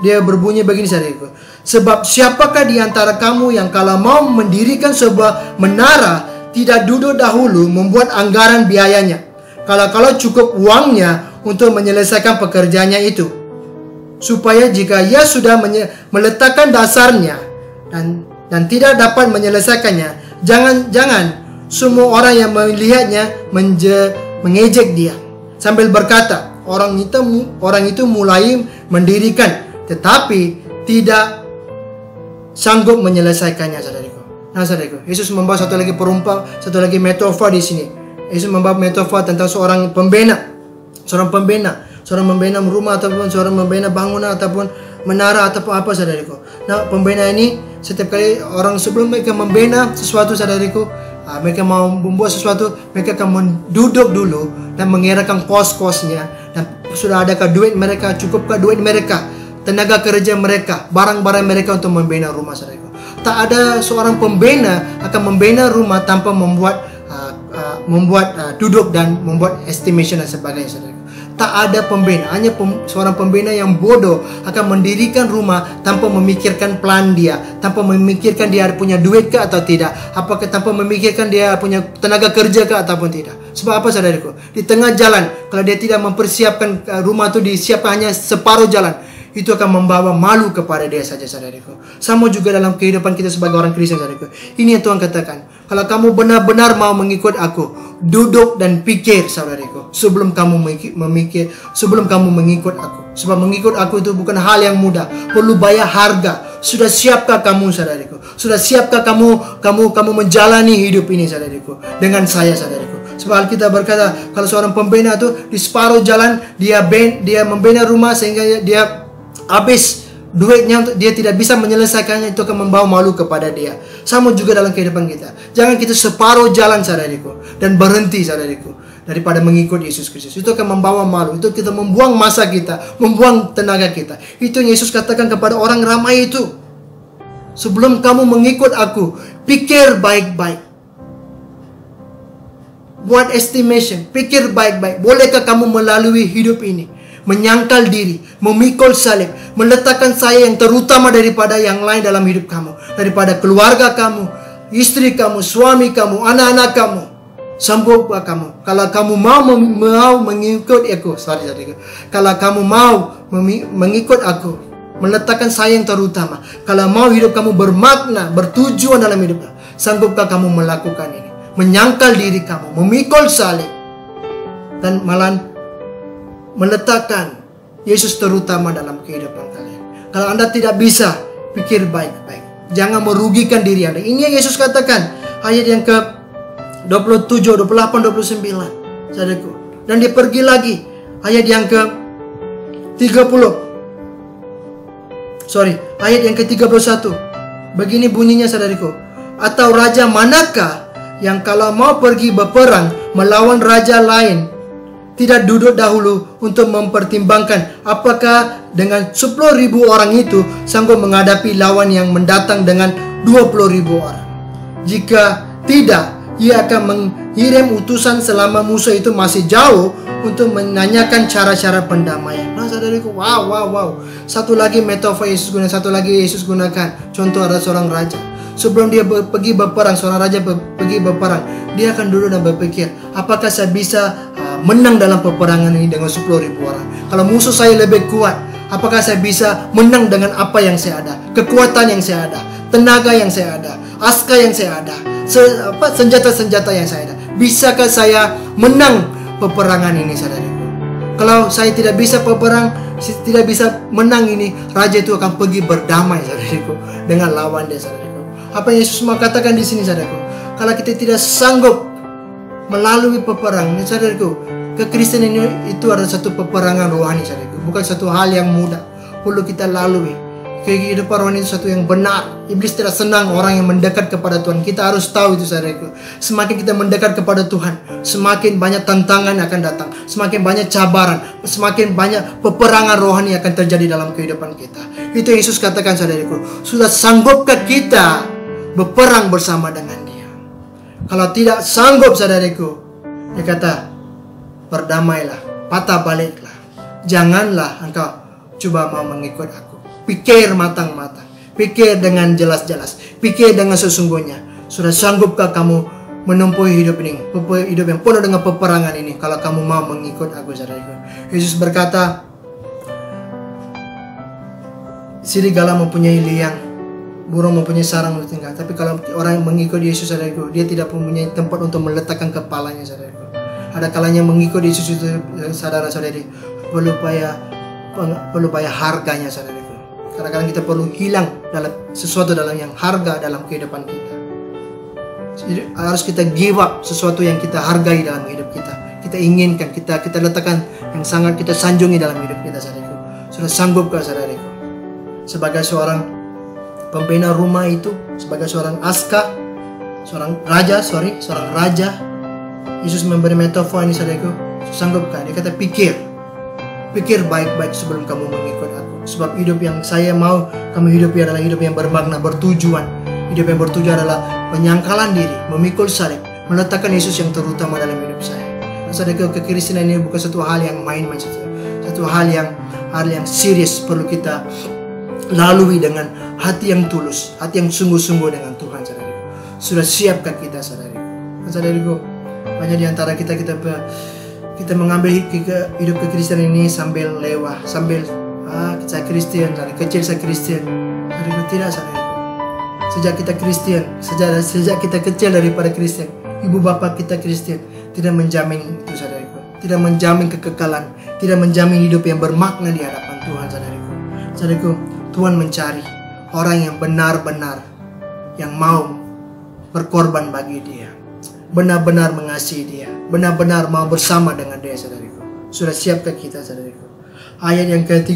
Dia berbunyi begini, saudariku. Sebab siapakah di antara kamu yang kalau mau mendirikan sebuah menara, tidak duduk dahulu membuat anggaran biayanya. Kalau cukup uangnya untuk menyelesaikan pekerjaannya itu. Supaya jika ia sudah meletakkan dasarnya dan tidak dapat menyelesaikannya, jangan semua orang yang melihatnya mengejek dia sambil berkata, orang itu mulai mendirikan tetapi tidak sanggup menyelesaikannya, saudariku. Nah, saudariku, Yesus membawa satu lagi metafor di sini. Yesus membawa metafor tentang seorang pembina rumah ataupun seorang membina bangunan ataupun menara ataupun apa, saudariku. Nah, pembina ini setiap kali orang sebelum mereka membina sesuatu, saudariku, mereka mau membuat sesuatu, mereka akan duduk dulu dan mengerahkan kos-kosnya. Dan sudah adakah duit mereka, cukupkah duit mereka, tenaga kerja mereka, barang-barang mereka untuk membina rumah, saudariku. Tak ada seorang pembina akan membina rumah tanpa membuat duduk dan membuat estimation dan sebagainya, saudariku. Tak ada pembina, hanya seorang pembina yang bodoh akan mendirikan rumah tanpa memikirkan plan dia, tanpa memikirkan dia punya duit ke atau tidak, apakah tanpa memikirkan dia punya tenaga kerja ke ataupun tidak. Sebab apa, saudariku? Di tengah jalan, kalau dia tidak mempersiapkan rumah itu disiapkan hanya separuh jalan, itu akan membawa malu kepada dia saja, saudariku. Sama juga dalam kehidupan kita sebagai orang Kristen, saudariku. Ini yang Tuhan katakan. Kalau kamu benar-benar mau mengikut aku, duduk dan pikir, saudariku, sebelum kamu mengikut aku. Sebab mengikut aku itu bukan hal yang mudah, perlu bayar harga. Sudah siapkah kamu, saudariku? Sudah siapkah kamu menjalani hidup ini, saudariku, dengan saya, saudariku? Sebab kita berkata, kalau seorang pembina itu di separuh jalan dia membina rumah sehingga dia habis duitnya, untuk dia tidak bisa menyelesaikannya, itu akan membawa malu kepada dia. Sama juga dalam kehidupan kita. Jangan kita separuh jalan, saudariku, dan berhenti, saudariku, daripada mengikut Yesus Kristus. Itu akan membawa malu. Itu kita membuang masa kita, membuang tenaga kita. Itu yang Yesus katakan kepada orang ramai itu. Sebelum kamu mengikut aku, pikir baik-baik. Buat estimation, pikir baik-baik. Bolehkah kamu melalui hidup ini? Menyangkal diri, memikul salib, meletakkan saya yang terutama daripada yang lain dalam hidup kamu, daripada keluarga kamu, istri kamu, suami kamu, anak-anak kamu. Sanggupkah kamu? Kalau kamu mau mengikut aku, kalau kamu mau mengikut aku, meletakkan saya yang terutama, kalau mau hidup kamu bermakna, bertujuan dalam hidup kamu, sanggupkah kamu melakukan ini? Menyangkal diri kamu, memikul salib, dan malah meletakkan Yesus terutama dalam kehidupan kalian. Kalau Anda tidak bisa, pikir baik-baik. Jangan merugikan diri Anda. Ini yang Yesus katakan. Ayat yang ke-27, 28, 29. Saudaraku. Dan dia pergi lagi. Ayat yang ayat yang ke-31. Begini bunyinya, saudaraku. Atau raja manakah yang kalau mau pergi berperang melawan raja lain, tidak duduk dahulu untuk mempertimbangkan apakah dengan 10.000 orang itu sanggup menghadapi lawan yang mendatang dengan 20.000 orang. Jika tidak, ia akan mengirim utusan selama musuh itu masih jauh untuk menanyakan cara-cara pendamaian. Nah, saudariku, wow. Satu lagi metafor Yesus gunakan. Contoh, ada seorang raja. Sebelum dia pergi berperang, seorang raja pergi berperang, dia akan duduk dan berpikir, apakah saya bisa menang dalam peperangan ini dengan 10.000 orang? Kalau musuh saya lebih kuat, Apakah saya bisa menang dengan apa yang saya ada, kekuatan yang saya ada, tenaga yang saya ada, aska yang saya ada, senjata-senjata yang saya ada. Bisakah saya menang peperangan ini, saudaraku? Kalau saya tidak bisa berperang, tidak bisa menang ini, raja itu akan pergi berdamai, saudaraku, dengan lawan dia, saudaraku. Apa yang Yesus mau katakan di sini, saudaraku? Kalau kita tidak sanggup melalui peperangan, saudaraku, kekristenan itu adalah satu peperangan rohani, saudaraku. Bukan satu hal yang mudah, perlu kita lalui. Kehidupan rohani itu satu yang benar. Iblis tidak senang orang yang mendekat kepada Tuhan. Kita harus tahu itu, saudaraku. Semakin kita mendekat kepada Tuhan, semakin banyak tantangan akan datang, semakin banyak cabaran, semakin banyak peperangan rohani akan terjadi dalam kehidupan kita. Itu yang Yesus katakan, saudaraku. Sudah sanggupkah kita berperang bersama dengan Dia? Kalau tidak sanggup, saudaraku, Dia kata, berdamailah, patah baliklah. Janganlah engkau coba mau mengikut aku. Pikir matang-matang, pikir dengan jelas-jelas, pikir dengan sesungguhnya. Sudah sanggupkah kamu menempuh hidup ini, hidup yang penuh dengan peperangan ini, kalau kamu mau mengikut aku, saudaraku? Yesus berkata, serigala mempunyai liang, burung mempunyai sarang untuk tinggal, tapi kalau orang yang mengikut Yesus, saudaraku, dia tidak mempunyai tempat untuk meletakkan kepalanya, saudaraku. Ada kalanya mengikut Yesus itu, saudara-saudari, perlu bayar harganya, saudaraku. Kadang-kadang kita perlu hilang dalam sesuatu dalam yang harga dalam kehidupan kita. Jadi, harus kita give up sesuatu yang kita hargai dalam hidup kita. Kita inginkan, kita letakkan yang sangat kita sanjungi dalam hidup kita, saudaraku. Sudah sanggupkah, saudaraku? Sebagai seorang pembina rumah itu, sebagai seorang aska, seorang raja, Yesus memberi metafor ini, saudaraku. Sanggupkah? Dia kata, pikir baik-baik sebelum kamu mengikut aku. Sebab hidup yang saya mau kamu hidupi adalah hidup yang bermakna, bertujuan. Hidup yang bertujuan adalah penyangkalan diri, memikul salib, meletakkan Yesus yang terutama dalam hidup saya. Saudaraku, kekristenan ini bukan satu hal yang main-main saja. Satu hal yang serius perlu kita lalui dengan hati yang tulus, hati yang sungguh-sungguh dengan Tuhan, saudaraku. Sudah siapkah kita, saudaraku? Saudaraku, banyak di antara kita mengambil hidup kekristenan ini sambil lewah, sambil saya Kristen, dari kecil saya Kristen. Tidak, saudaraku. Sejak kita Kristen, sejak kita kecil daripada Kristen, ibu bapak kita Kristen, tidak menjamin itu, saudaraku. Tidak menjamin kekekalan, tidak menjamin hidup yang bermakna di hadapan Tuhan, saudaraku. Saudaraku, Tuhan mencari orang yang benar-benar yang mau berkorban bagi Dia, benar-benar mengasihi Dia, benar-benar mau bersama dengan Dia, saudaraku. Sudah siapkah kita, saudaraku? Ayat yang ke-33,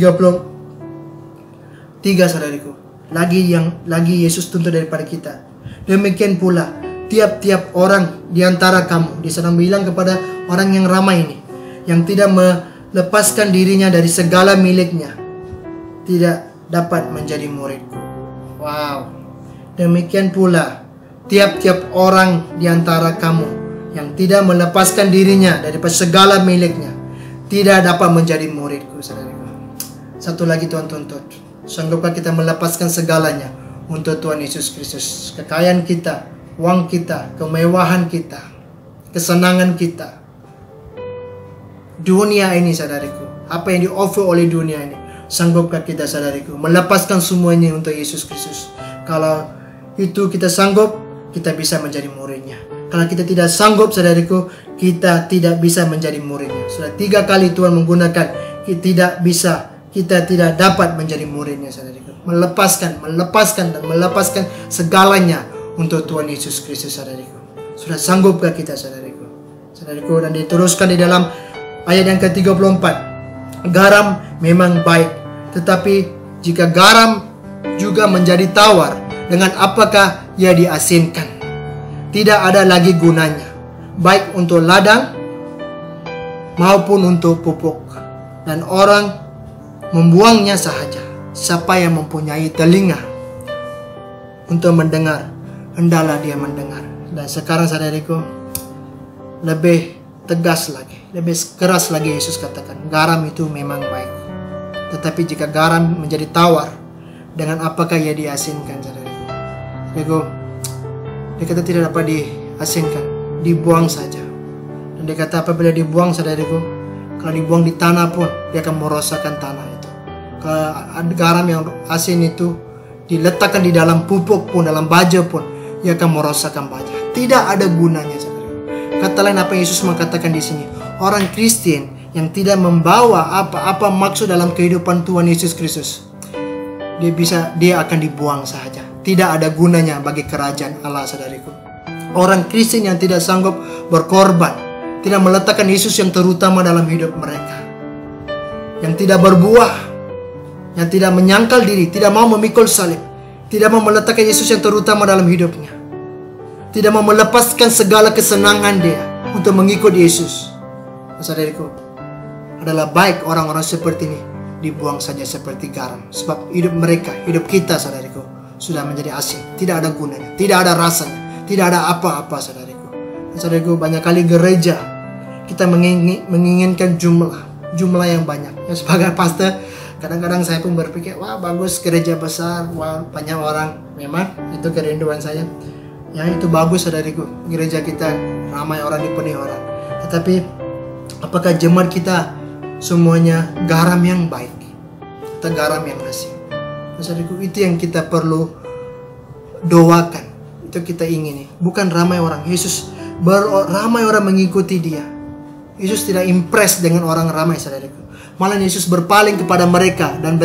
saudaraku. Lagi Yesus tuntut daripada kita. Demikian pula tiap-tiap orang di antara kamu, dia sedang bilang kepada orang yang ramai ini, yang tidak melepaskan dirinya dari segala miliknya, tidak dapat menjadi muridku. Wow. Demikian pula tiap-tiap orang di antara kamu yang tidak melepaskan dirinya daripada segala miliknya, tidak dapat menjadi muridku, saudaraku. Satu lagi Tuhan tuntut, sanggupkah kita melepaskan segalanya untuk Tuhan Yesus Kristus? Kekayaan kita, uang kita, kemewahan kita, kesenangan kita, dunia ini, saudaraku, apa yang di-offer oleh dunia ini, sanggupkah kita, saudaraku, melepaskan semuanya untuk Yesus Kristus? Kalau itu kita sanggup, kita bisa menjadi muridnya. Kalau kita tidak sanggup, saudaraku, kita tidak bisa menjadi muridnya. Sudah 3 kali Tuhan menggunakan kita tidak dapat menjadi muridnya, saudaraku. Melepaskan segalanya untuk Tuhan Yesus Kristus, saudaraku. Sudah sanggupkah kita, saudaraku? Saudaraku, dan diteruskan di dalam ayat yang ke-34. Garam memang baik, tetapi jika garam juga menjadi tawar, dengan apakah ia diasinkan? Tidak ada lagi gunanya, baik untuk ladang maupun untuk pupuk, dan orang membuangnya sahaja. Siapa yang mempunyai telinga untuk mendengar, hendaklah dia mendengar. Dan sekarang, saudaraku, lebih tegas lagi, lebih keras lagi Yesus katakan, garam itu memang baik, tetapi jika garam menjadi tawar, dengan apakah ia diasinkan, saudaraku? Dia kata tidak dapat diasinkan, dibuang saja. Dan dia kata apabila dibuang, saudaraku, kalau dibuang di tanah pun, dia akan merosakkan tanah itu. garam yang asin itu diletakkan di dalam pupuk pun, dalam baja pun, ia akan merosakkan baja. Tidak ada gunanya, saudara. Kata lain apa yang Yesus mengatakan di sini, orang Kristen yang tidak membawa apa-apa maksud dalam kehidupan Tuhan Yesus Kristus, dia akan dibuang saja. Tidak ada gunanya bagi kerajaan Allah, saudariku. Orang Kristen yang tidak sanggup berkorban, tidak meletakkan Yesus yang terutama dalam hidup mereka, yang tidak berbuah, yang tidak menyangkal diri, tidak mau memikul salib, tidak mau meletakkan Yesus yang terutama dalam hidupnya, tidak mau melepaskan segala kesenangan dia untuk mengikut Yesus, saudariku, adalah baik orang-orang seperti ini dibuang saja seperti garam. Sebab hidup mereka, hidup kita, saudariku, sudah menjadi asin. Tidak ada gunanya, tidak ada rasanya, tidak ada apa-apa, saudariku. Saudariku, banyak kali gereja kita menginginkan jumlah yang banyak. Ya, sebagai pastor, kadang-kadang saya pun berpikir, wah bagus gereja besar, wah banyak orang. Memang itu kerinduan saya. Ya, itu bagus, saudariku. Gereja kita ramai orang, dipenuhi orang. Tetapi apakah jemaat kita semuanya garam yang baik atau garam yang asin? Saudariku, itu yang kita perlu doakan. Itu kita ingini. Bukan ramai orang. Yesus ramai orang mengikuti dia. Yesus tidak impress dengan orang ramai, saudariku. Malah Yesus berpaling kepada mereka dan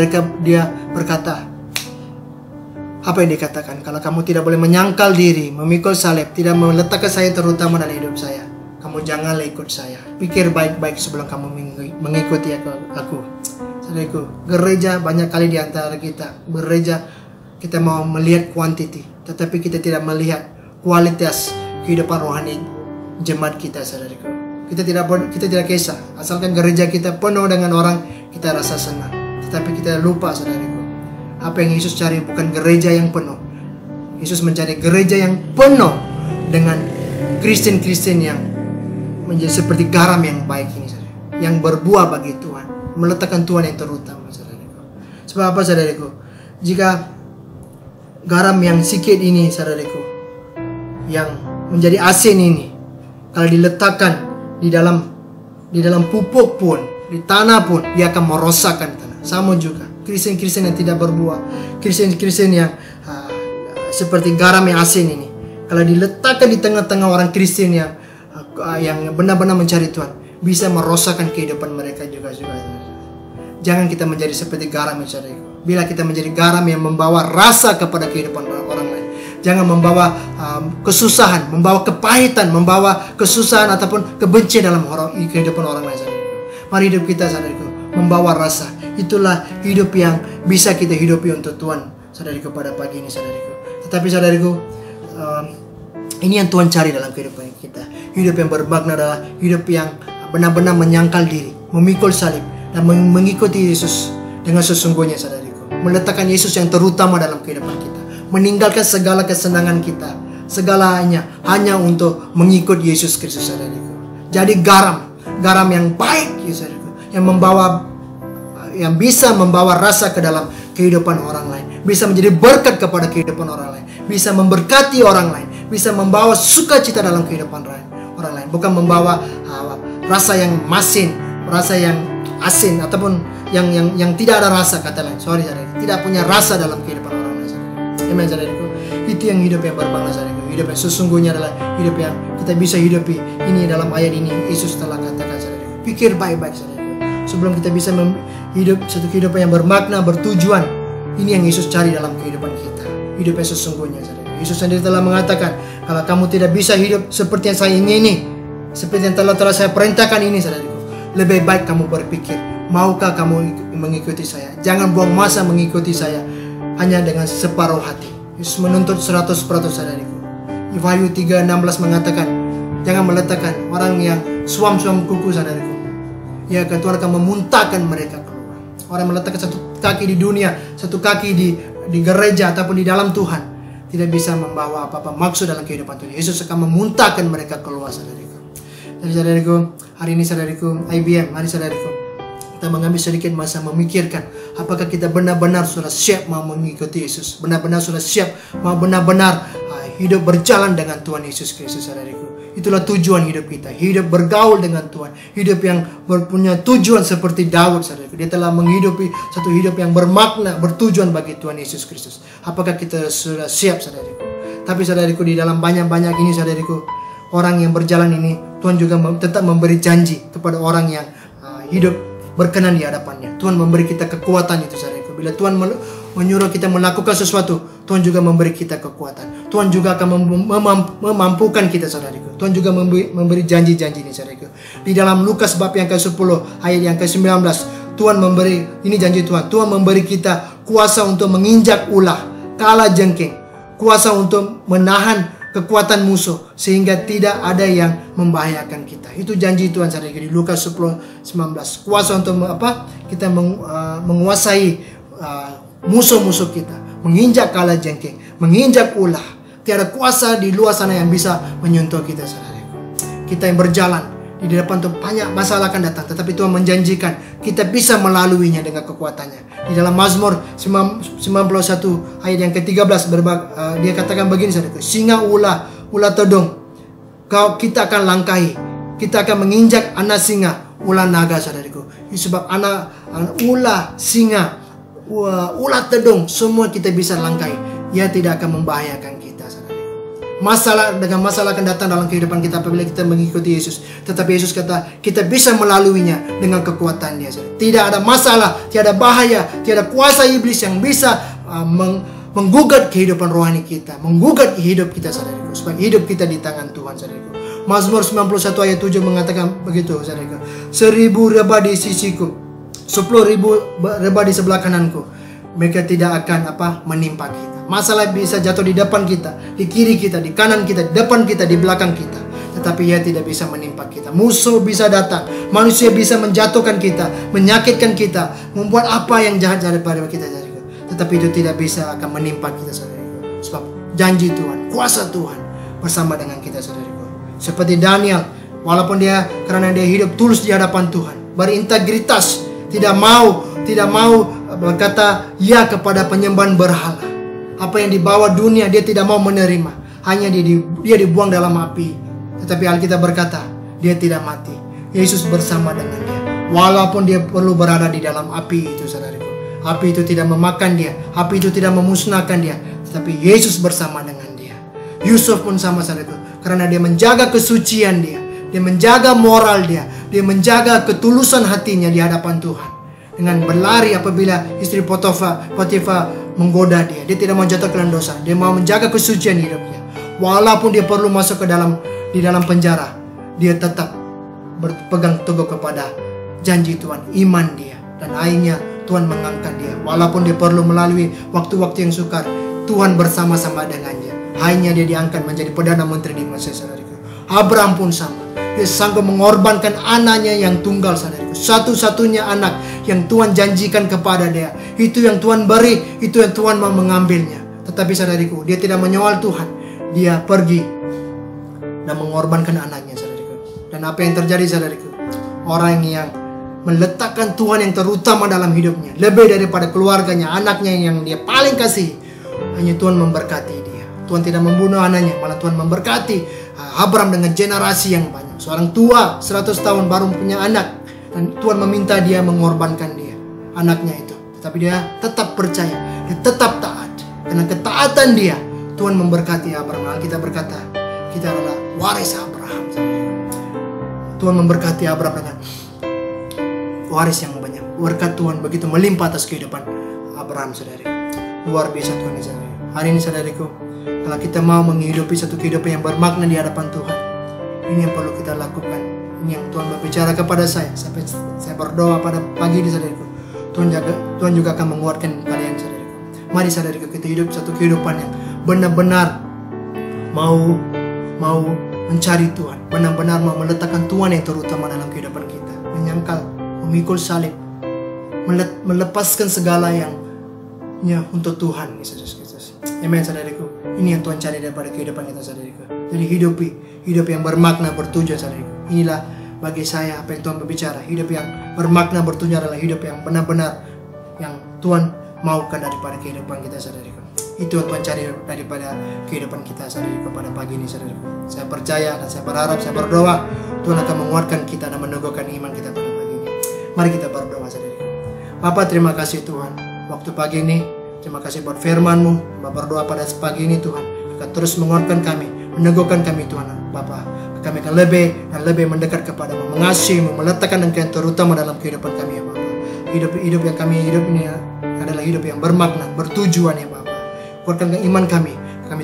dia berkata, apa yang dikatakan? Kalau kamu tidak boleh menyangkal diri, memikul salib, tidak meletakkan saya terutama dalam hidup saya, kamu janganlah ikut saya. Pikir baik-baik sebelum kamu mengikuti aku. Saudariku, gereja banyak kali di antara kita, gereja kita mau melihat kuantiti, tetapi kita tidak melihat kualitas kehidupan rohani jemaat kita, saudariku. Kita tidak kisah, asalkan gereja kita penuh dengan orang, kita rasa senang. Tetapi kita lupa, saudariku, apa yang Yesus cari bukan gereja yang penuh. Yesus mencari gereja yang penuh dengan Kristen-Kristen yang menjadi seperti garam yang baik ini, saudara, yang berbuah bagi Tuhan, meletakkan Tuhan yang terutama, saudariku. Sebab apa, saudariku? Jika garam yang sikit ini, saudariku, yang menjadi asin ini, kalau diletakkan di dalam pupuk pun, di tanah pun, dia akan merosakkan tanah. Sama juga Kristen-Kristen yang tidak berbuah, Kristen-Kristen yang seperti garam yang asin ini, kalau diletakkan di tengah-tengah orang Kristen yang benar-benar mencari Tuhan, bisa merosakkan kehidupan mereka juga. Jangan kita menjadi seperti garam, saudariku. Bila kita menjadi garam yang membawa rasa kepada kehidupan orang lain, jangan membawa kesusahan, membawa kepahitan, membawa kesusahan ataupun kebencian dalam kehidupan orang lain, saudariku. Mari hidup kita, saudariku, membawa rasa. Itulah hidup yang bisa kita hidupi untuk Tuhan, saudariku, pada pagi ini, saudariku. Tetapi, saudariku, ini yang Tuhan cari dalam kehidupan kita. Hidup yang bermakna adalah hidup yang benar-benar menyangkal diri, memikul salib, dan mengikuti Yesus dengan sesungguhnya, saudariku. Meletakkan Yesus yang terutama dalam kehidupan kita, meninggalkan segala kesenangan kita, segalanya hanya untuk mengikut Yesus Kristus, saudariku. Jadi garam yang baik, ya, saudariku, yang bisa membawa rasa ke dalam kehidupan orang lain, bisa menjadi berkat kepada kehidupan orang lain, bisa memberkati orang lain, bisa membawa sukacita dalam kehidupan orang lain, bukan membawa rasa yang masin, rasa yang asin, ataupun yang tidak ada rasa, kata lain. Tidak punya rasa dalam kehidupan orang lain, saudara. Amen, saudaraku. Itu yang hidup yang bermakna, saudaraku. Hidup yang sesungguhnya adalah hidup yang kita bisa hidupi. Ini dalam ayat ini Yesus telah katakan, saudaraku. Pikir baik-baik, saudaraku. Sebelum kita bisa hidup satu kehidupan yang bermakna, bertujuan, ini yang Yesus cari dalam kehidupan kita. Hidup yang sesungguhnya, saudaraku. Yesus sendiri telah mengatakan, kalau kamu tidak bisa hidup seperti yang saya ingini, seperti yang telah saya perintahkan ini, saudaraku, lebih baik kamu berpikir, maukah kamu mengikuti saya? Jangan buang masa mengikuti saya hanya dengan separuh hati. Yesus menuntut 100%, saudaraku. Wahyu 3:16 mengatakan, jangan meletakkan orang yang suam-suam kuku, saudaraku. Ya, Tuhan akan memuntahkan mereka keluar. Orang meletakkan satu kaki di dunia, satu kaki di gereja ataupun di dalam Tuhan, tidak bisa membawa apa-apa maksud dalam kehidupan Tuhan. Yesus akan memuntahkan mereka keluar, saudaraku. Jadi, saudaraku, hari ini, saudaraku, IBM, mari, saudaraku, kita mengambil sedikit masa memikirkan apakah kita benar-benar sudah siap mau mengikuti Yesus, benar-benar sudah siap mau benar-benar hidup berjalan dengan Tuhan Yesus Kristus, saudariku. Itulah tujuan hidup kita, hidup bergaul dengan Tuhan, hidup yang punya tujuan seperti Daud, saudariku. Dia telah menghidupi satu hidup yang bermakna, bertujuan bagi Tuhan Yesus Kristus. Apakah kita sudah siap, saudariku? Tapi saudariku, di dalam banyak-banyak ini, saudariku, orang yang berjalan ini, Tuhan juga tetap memberi janji kepada orang yang hidup berkenan di hadapannya. Tuhan memberi kita kekuatan itu, saudariku. Bila Tuhan menyuruh kita melakukan sesuatu, Tuhan juga memberi kita kekuatan. Tuhan juga akan memampukan kita, saudariku. Tuhan juga memberi janji-janji ini, saudariku. Di dalam Lukas bab yang ke-10 ayat yang ke-19, Tuhan memberi, ini janji Tuhan, Tuhan memberi kita kuasa untuk menginjak ulah, kala jengking, kuasa untuk menahan kekuatan musuh sehingga tidak ada yang membahayakan kita. Itu janji Tuhan, saudariku, di Lukas 10:19. Kuasa untuk apa? Kita menguasai musuh-musuh kita, menginjak kala jengking, menginjak ulah. Tiada kuasa di luar sana yang bisa menyentuh kita, saudaraku. Kita yang berjalan di depan Tuhan, banyak masalah akan datang, tetapi Tuhan menjanjikan kita bisa melaluinya dengan kekuatannya. Di dalam Mazmur 91 ayat yang ke-13 dia katakan begini, saudaraku, singa ulah tedung kita akan langkahi, kita akan menginjak anak singa, ulah naga, saudaraku. Sebab anak ulah singa, ulat tedung, semua kita bisa langkai. Ia tidak akan membahayakan kita, saudara. Masalah akan datang dalam kehidupan kita apabila kita mengikuti Yesus. Tetapi Yesus kata kita bisa melaluinya dengan kekuatan Dia, saudara. Tidak ada masalah, tiada bahaya, tiada kuasa iblis yang bisa menggugat kehidupan rohani kita, menggugat hidup kita, saudara. Sebab hidup kita di tangan Tuhan, saudara. Mazmur 91 ayat 7 mengatakan begitu, saudara. 1000 rebah di sisiku, 10.000 rebah di sebelah kananku, mereka tidak akan menimpa kita. Masalah bisa jatuh di depan kita, di kiri kita, di kanan kita, di depan kita, di belakang kita, tetapi ia tidak bisa menimpa kita. Musuh bisa datang, manusia bisa menjatuhkan kita, menyakitkan kita, membuat apa yang jahat daripada kita, tetapi itu tidak bisa akan menimpa kita, saudaraku. Sebab janji Tuhan, kuasa Tuhan bersama dengan kita, saudaraku. Seperti Daniel, walaupun karena dia hidup tulus di hadapan Tuhan, berintegritas, tidak mau berkata ya kepada penyembahan berhala. Apa yang dibawa dunia dia tidak mau menerima. Hanya dia dibuang dalam api. Tetapi Alkitab berkata dia tidak mati. Yesus bersama dengan dia. Walaupun dia perlu berada di dalam api itu, saudaraku. Api itu tidak memakan dia, api itu tidak memusnahkan dia, tetapi Yesus bersama dengan dia. Yusuf pun sama, saudaraku. Karena dia menjaga kesucian dia menjaga moral dia menjaga ketulusan hatinya di hadapan Tuhan. Dengan berlari apabila istri Potifar menggoda dia tidak mau jatuh ke dalam dosa. Dia mau menjaga kesucian hidupnya. Walaupun dia perlu masuk di dalam penjara, dia tetap berpegang teguh kepada janji Tuhan, iman dia, dan akhirnya Tuhan mengangkat dia. Walaupun dia perlu melalui waktu-waktu yang sukar, Tuhan bersama-sama dengannya. Akhirnya dia diangkat menjadi Perdana Menteri di Mesir, saudaraku. Abraham pun sama. Dia sanggup mengorbankan anaknya yang tunggal, saudaraku. Satu-satunya anak yang Tuhan janjikan kepada dia. Itu yang Tuhan beri, itu yang Tuhan mau mengambilnya. Tetapi saudaraku, dia tidak menyawal Tuhan. Dia pergi dan mengorbankan anaknya, saudaraku. Dan apa yang terjadi, saudaraku? Orang yang meletakkan Tuhan yang terutama dalam hidupnya, lebih daripada keluarganya, anaknya yang dia paling kasih, hanya Tuhan memberkati dia. Tuhan tidak membunuh anaknya, malah Tuhan memberkati Abraham dengan generasi yang banyak. Seorang tua 100 tahun baru punya anak, dan Tuhan meminta dia mengorbankan dia, anaknya itu. Tetapi dia tetap percaya, dia tetap taat. Karena ketaatan dia, Tuhan memberkati Abraham. Alkitab berkata kita adalah waris Abraham. Tuhan memberkati Abraham dengan waris yang banyak. Berkat Tuhan begitu melimpah atas kehidupan Abraham, saudara. Luar biasa Tuhan, saudara. Hari ini, saudariku, kalau kita mau menghidupi satu kehidupan yang bermakna di hadapan Tuhan, ini yang perlu kita lakukan. Ini yang Tuhan berbicara kepada saya. Sampai saya berdoa pada pagi ini, saudariku. Tuhan juga akan menguatkan kalian, saudariku. Mari, saudariku, kita hidup satu kehidupan yang benar-benar mau mencari Tuhan, benar-benar mau meletakkan Tuhan yang terutama dalam kehidupan kita, menyangkal, memikul salib, melepaskan segala yang untuk Tuhan Yesus Kristus. Amen, saudariku. Ini yang Tuhan cari daripada kehidupan kita, saudariku. Jadi hidup yang bermakna, bertujuan, saudariku. Inilah bagi saya apa yang Tuhan berbicara. Hidup yang bermakna, bertujuan adalah hidup yang benar-benar yang Tuhan maukan daripada kehidupan kita, saudariku. Itu yang Tuhan cari daripada kehidupan kita saudariku pada pagi ini saudariku. Saya percaya dan saya berharap, saya berdoa Tuhan akan menguatkan kita dan meneguhkan iman kita pada pagi ini. Mari kita berdoa saudariku. Bapa, terima kasih Tuhan waktu pagi ini. Terima kasih buat firman-Mu. Berdoa pada pagi ini Tuhan akan terus menguatkan kami, meneguhkan kami Tuhan. Bapa, kami akan lebih dan lebih mendekat kepada-Mu, mengasihi-Mu, meletakkan Engkau yang terutama dalam kehidupan kami ya Bapa. Hidup yang kami hidup ini adalah hidup yang bermakna, bertujuan ya Bapa. Kuatkan iman kami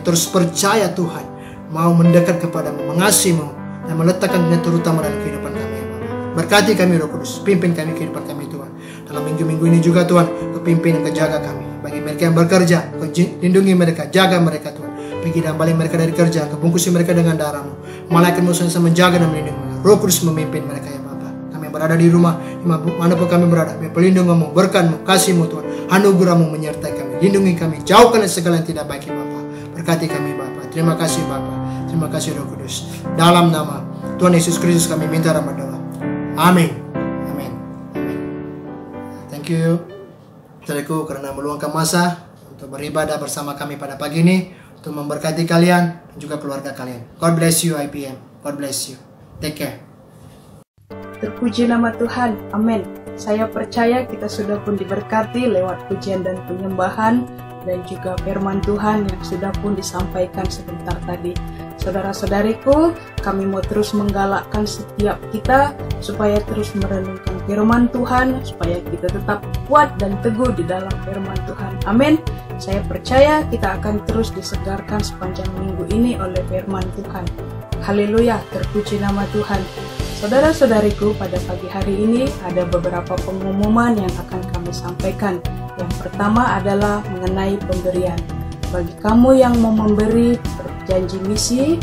terus percaya Tuhan, mau mendekat kepada-Mu, mengasihi-Mu, dan meletakkan yang terutama dalam kehidupan kami ya Bapa. Berkati kami Roh Kudus, pimpin kami kehidupan kami Tuhan. Dalam minggu-minggu ini juga Tuhan, Kau pimpin dan Kau jaga kami. Bagi mereka yang bekerja, Kau lindungi mereka, jaga mereka Tuhan. Pergi dan balik mereka dari kerja, Kau bungkusi mereka dengan darah-Mu. Malaikat-Mu senantiasa menjaga dan melindungi mereka. Roh Kudus memimpin mereka ya Bapa. Kami yang berada di rumah, dimanapun kami berada, biar pelindungan-Mu, berkat-Mu, kasih-Mu Tuhan, anugerah-Mu menyertai kami, lindungi kami, jauhkan dari segala yang tidak baik ya Bapa. Berkati kami Bapa. Terima kasih Bapa. Terima kasih Roh Kudus. Dalam nama Tuhan Yesus Kristus kami minta dan berdoa. Amin. Amin. Amin. Thank you saudaraku karena meluangkan masa untuk beribadah bersama kami pada pagi ini, untuk memberkati kalian dan juga keluarga kalian. God bless you IPM. God bless you. Take care. Terpuji nama Tuhan, amin. Saya percaya kita sudah pun diberkati lewat pujian dan penyembahan dan juga firman Tuhan yang sudah pun disampaikan sebentar tadi. Saudara-saudariku, kami mau terus menggalakkan setiap kita supaya terus merenungkan firman Tuhan, supaya kita tetap kuat dan teguh di dalam firman Tuhan. Amin. Saya percaya kita akan terus disegarkan sepanjang minggu ini oleh firman Tuhan. Haleluya, terpuji nama Tuhan. Saudara-saudariku, pada pagi hari ini ada beberapa pengumuman yang akan kami sampaikan. Yang pertama adalah mengenai pemberian. Bagi kamu yang mau memberi janji misi,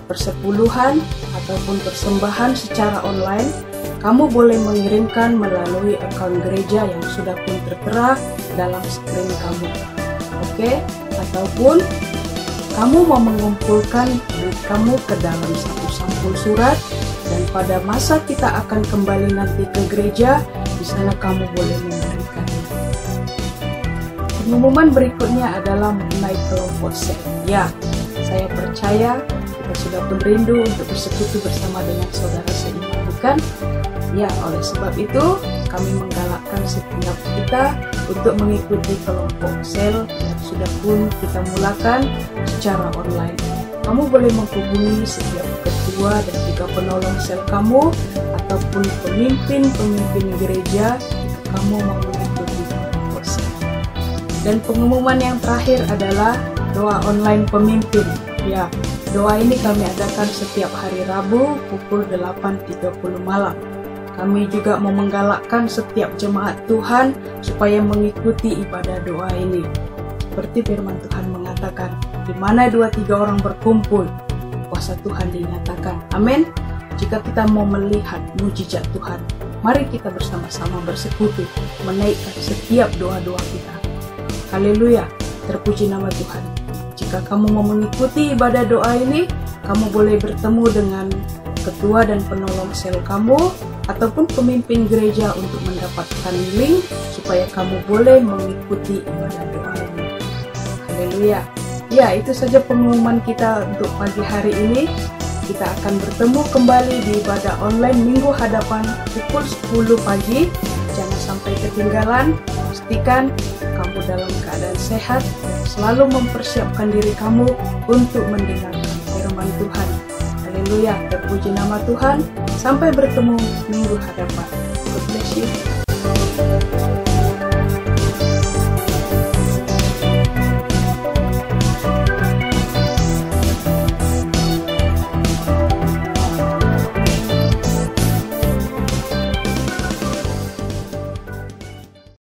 persepuluhan, ataupun persembahan secara online, kamu boleh mengirimkan melalui akun gereja yang sudah pun tertera dalam screen kamu. Oke? Ataupun kamu mau mengumpulkan duit kamu ke dalam satu sampul surat, dan pada masa kita akan kembali nanti ke gereja, di sana kamu boleh memberikannya. Pengumuman berikutnya adalah mengenai kelompok sel. Ya, saya percaya kita sudah pun rindu untuk bersekutu bersama dengan saudara seiman, bukan? Ya, oleh sebab itu kami menggalakkan setiap kita untuk mengikuti kelompok sel yang sudah pun kita mulakan secara online. Kamu boleh menghubungi setiap ketua dan juga penolong sel kamu ataupun pemimpin gereja jika kamu mau mengikuti kelompok sel. Dan pengumuman yang terakhir adalah doa online pemimpin. Ya, doa ini kami adakan setiap hari Rabu pukul 8.30 malam. Kami juga mau menggalakkan setiap jemaat Tuhan supaya mengikuti ibadah doa ini. Seperti firman Tuhan mengatakan, di mana 2-3 orang berkumpul, kuasa Tuhan dinyatakan. Amin. Jika kita mau melihat mujizat Tuhan, mari kita bersama-sama bersekutu menaikkan setiap doa-doa kita. Haleluya, terpuji nama Tuhan. Jika kamu mau mengikuti ibadah doa ini, kamu boleh bertemu dengan ketua dan penolong sel kamu ataupun pemimpin gereja untuk mendapatkan link supaya kamu boleh mengikuti ibadah doa ini. Haleluya. Ya, itu saja pengumuman kita untuk pagi hari ini. Kita akan bertemu kembali di ibadah online minggu hadapan pukul 10 pagi. Jangan sampai ketinggalan. Pastikan kamu dalam keadaan sehat dan selalu mempersiapkan diri kamu untuk mendengarkan firman Tuhan. Haleluya, terpuji nama Tuhan. Sampai bertemu minggu hadapan. God bless you.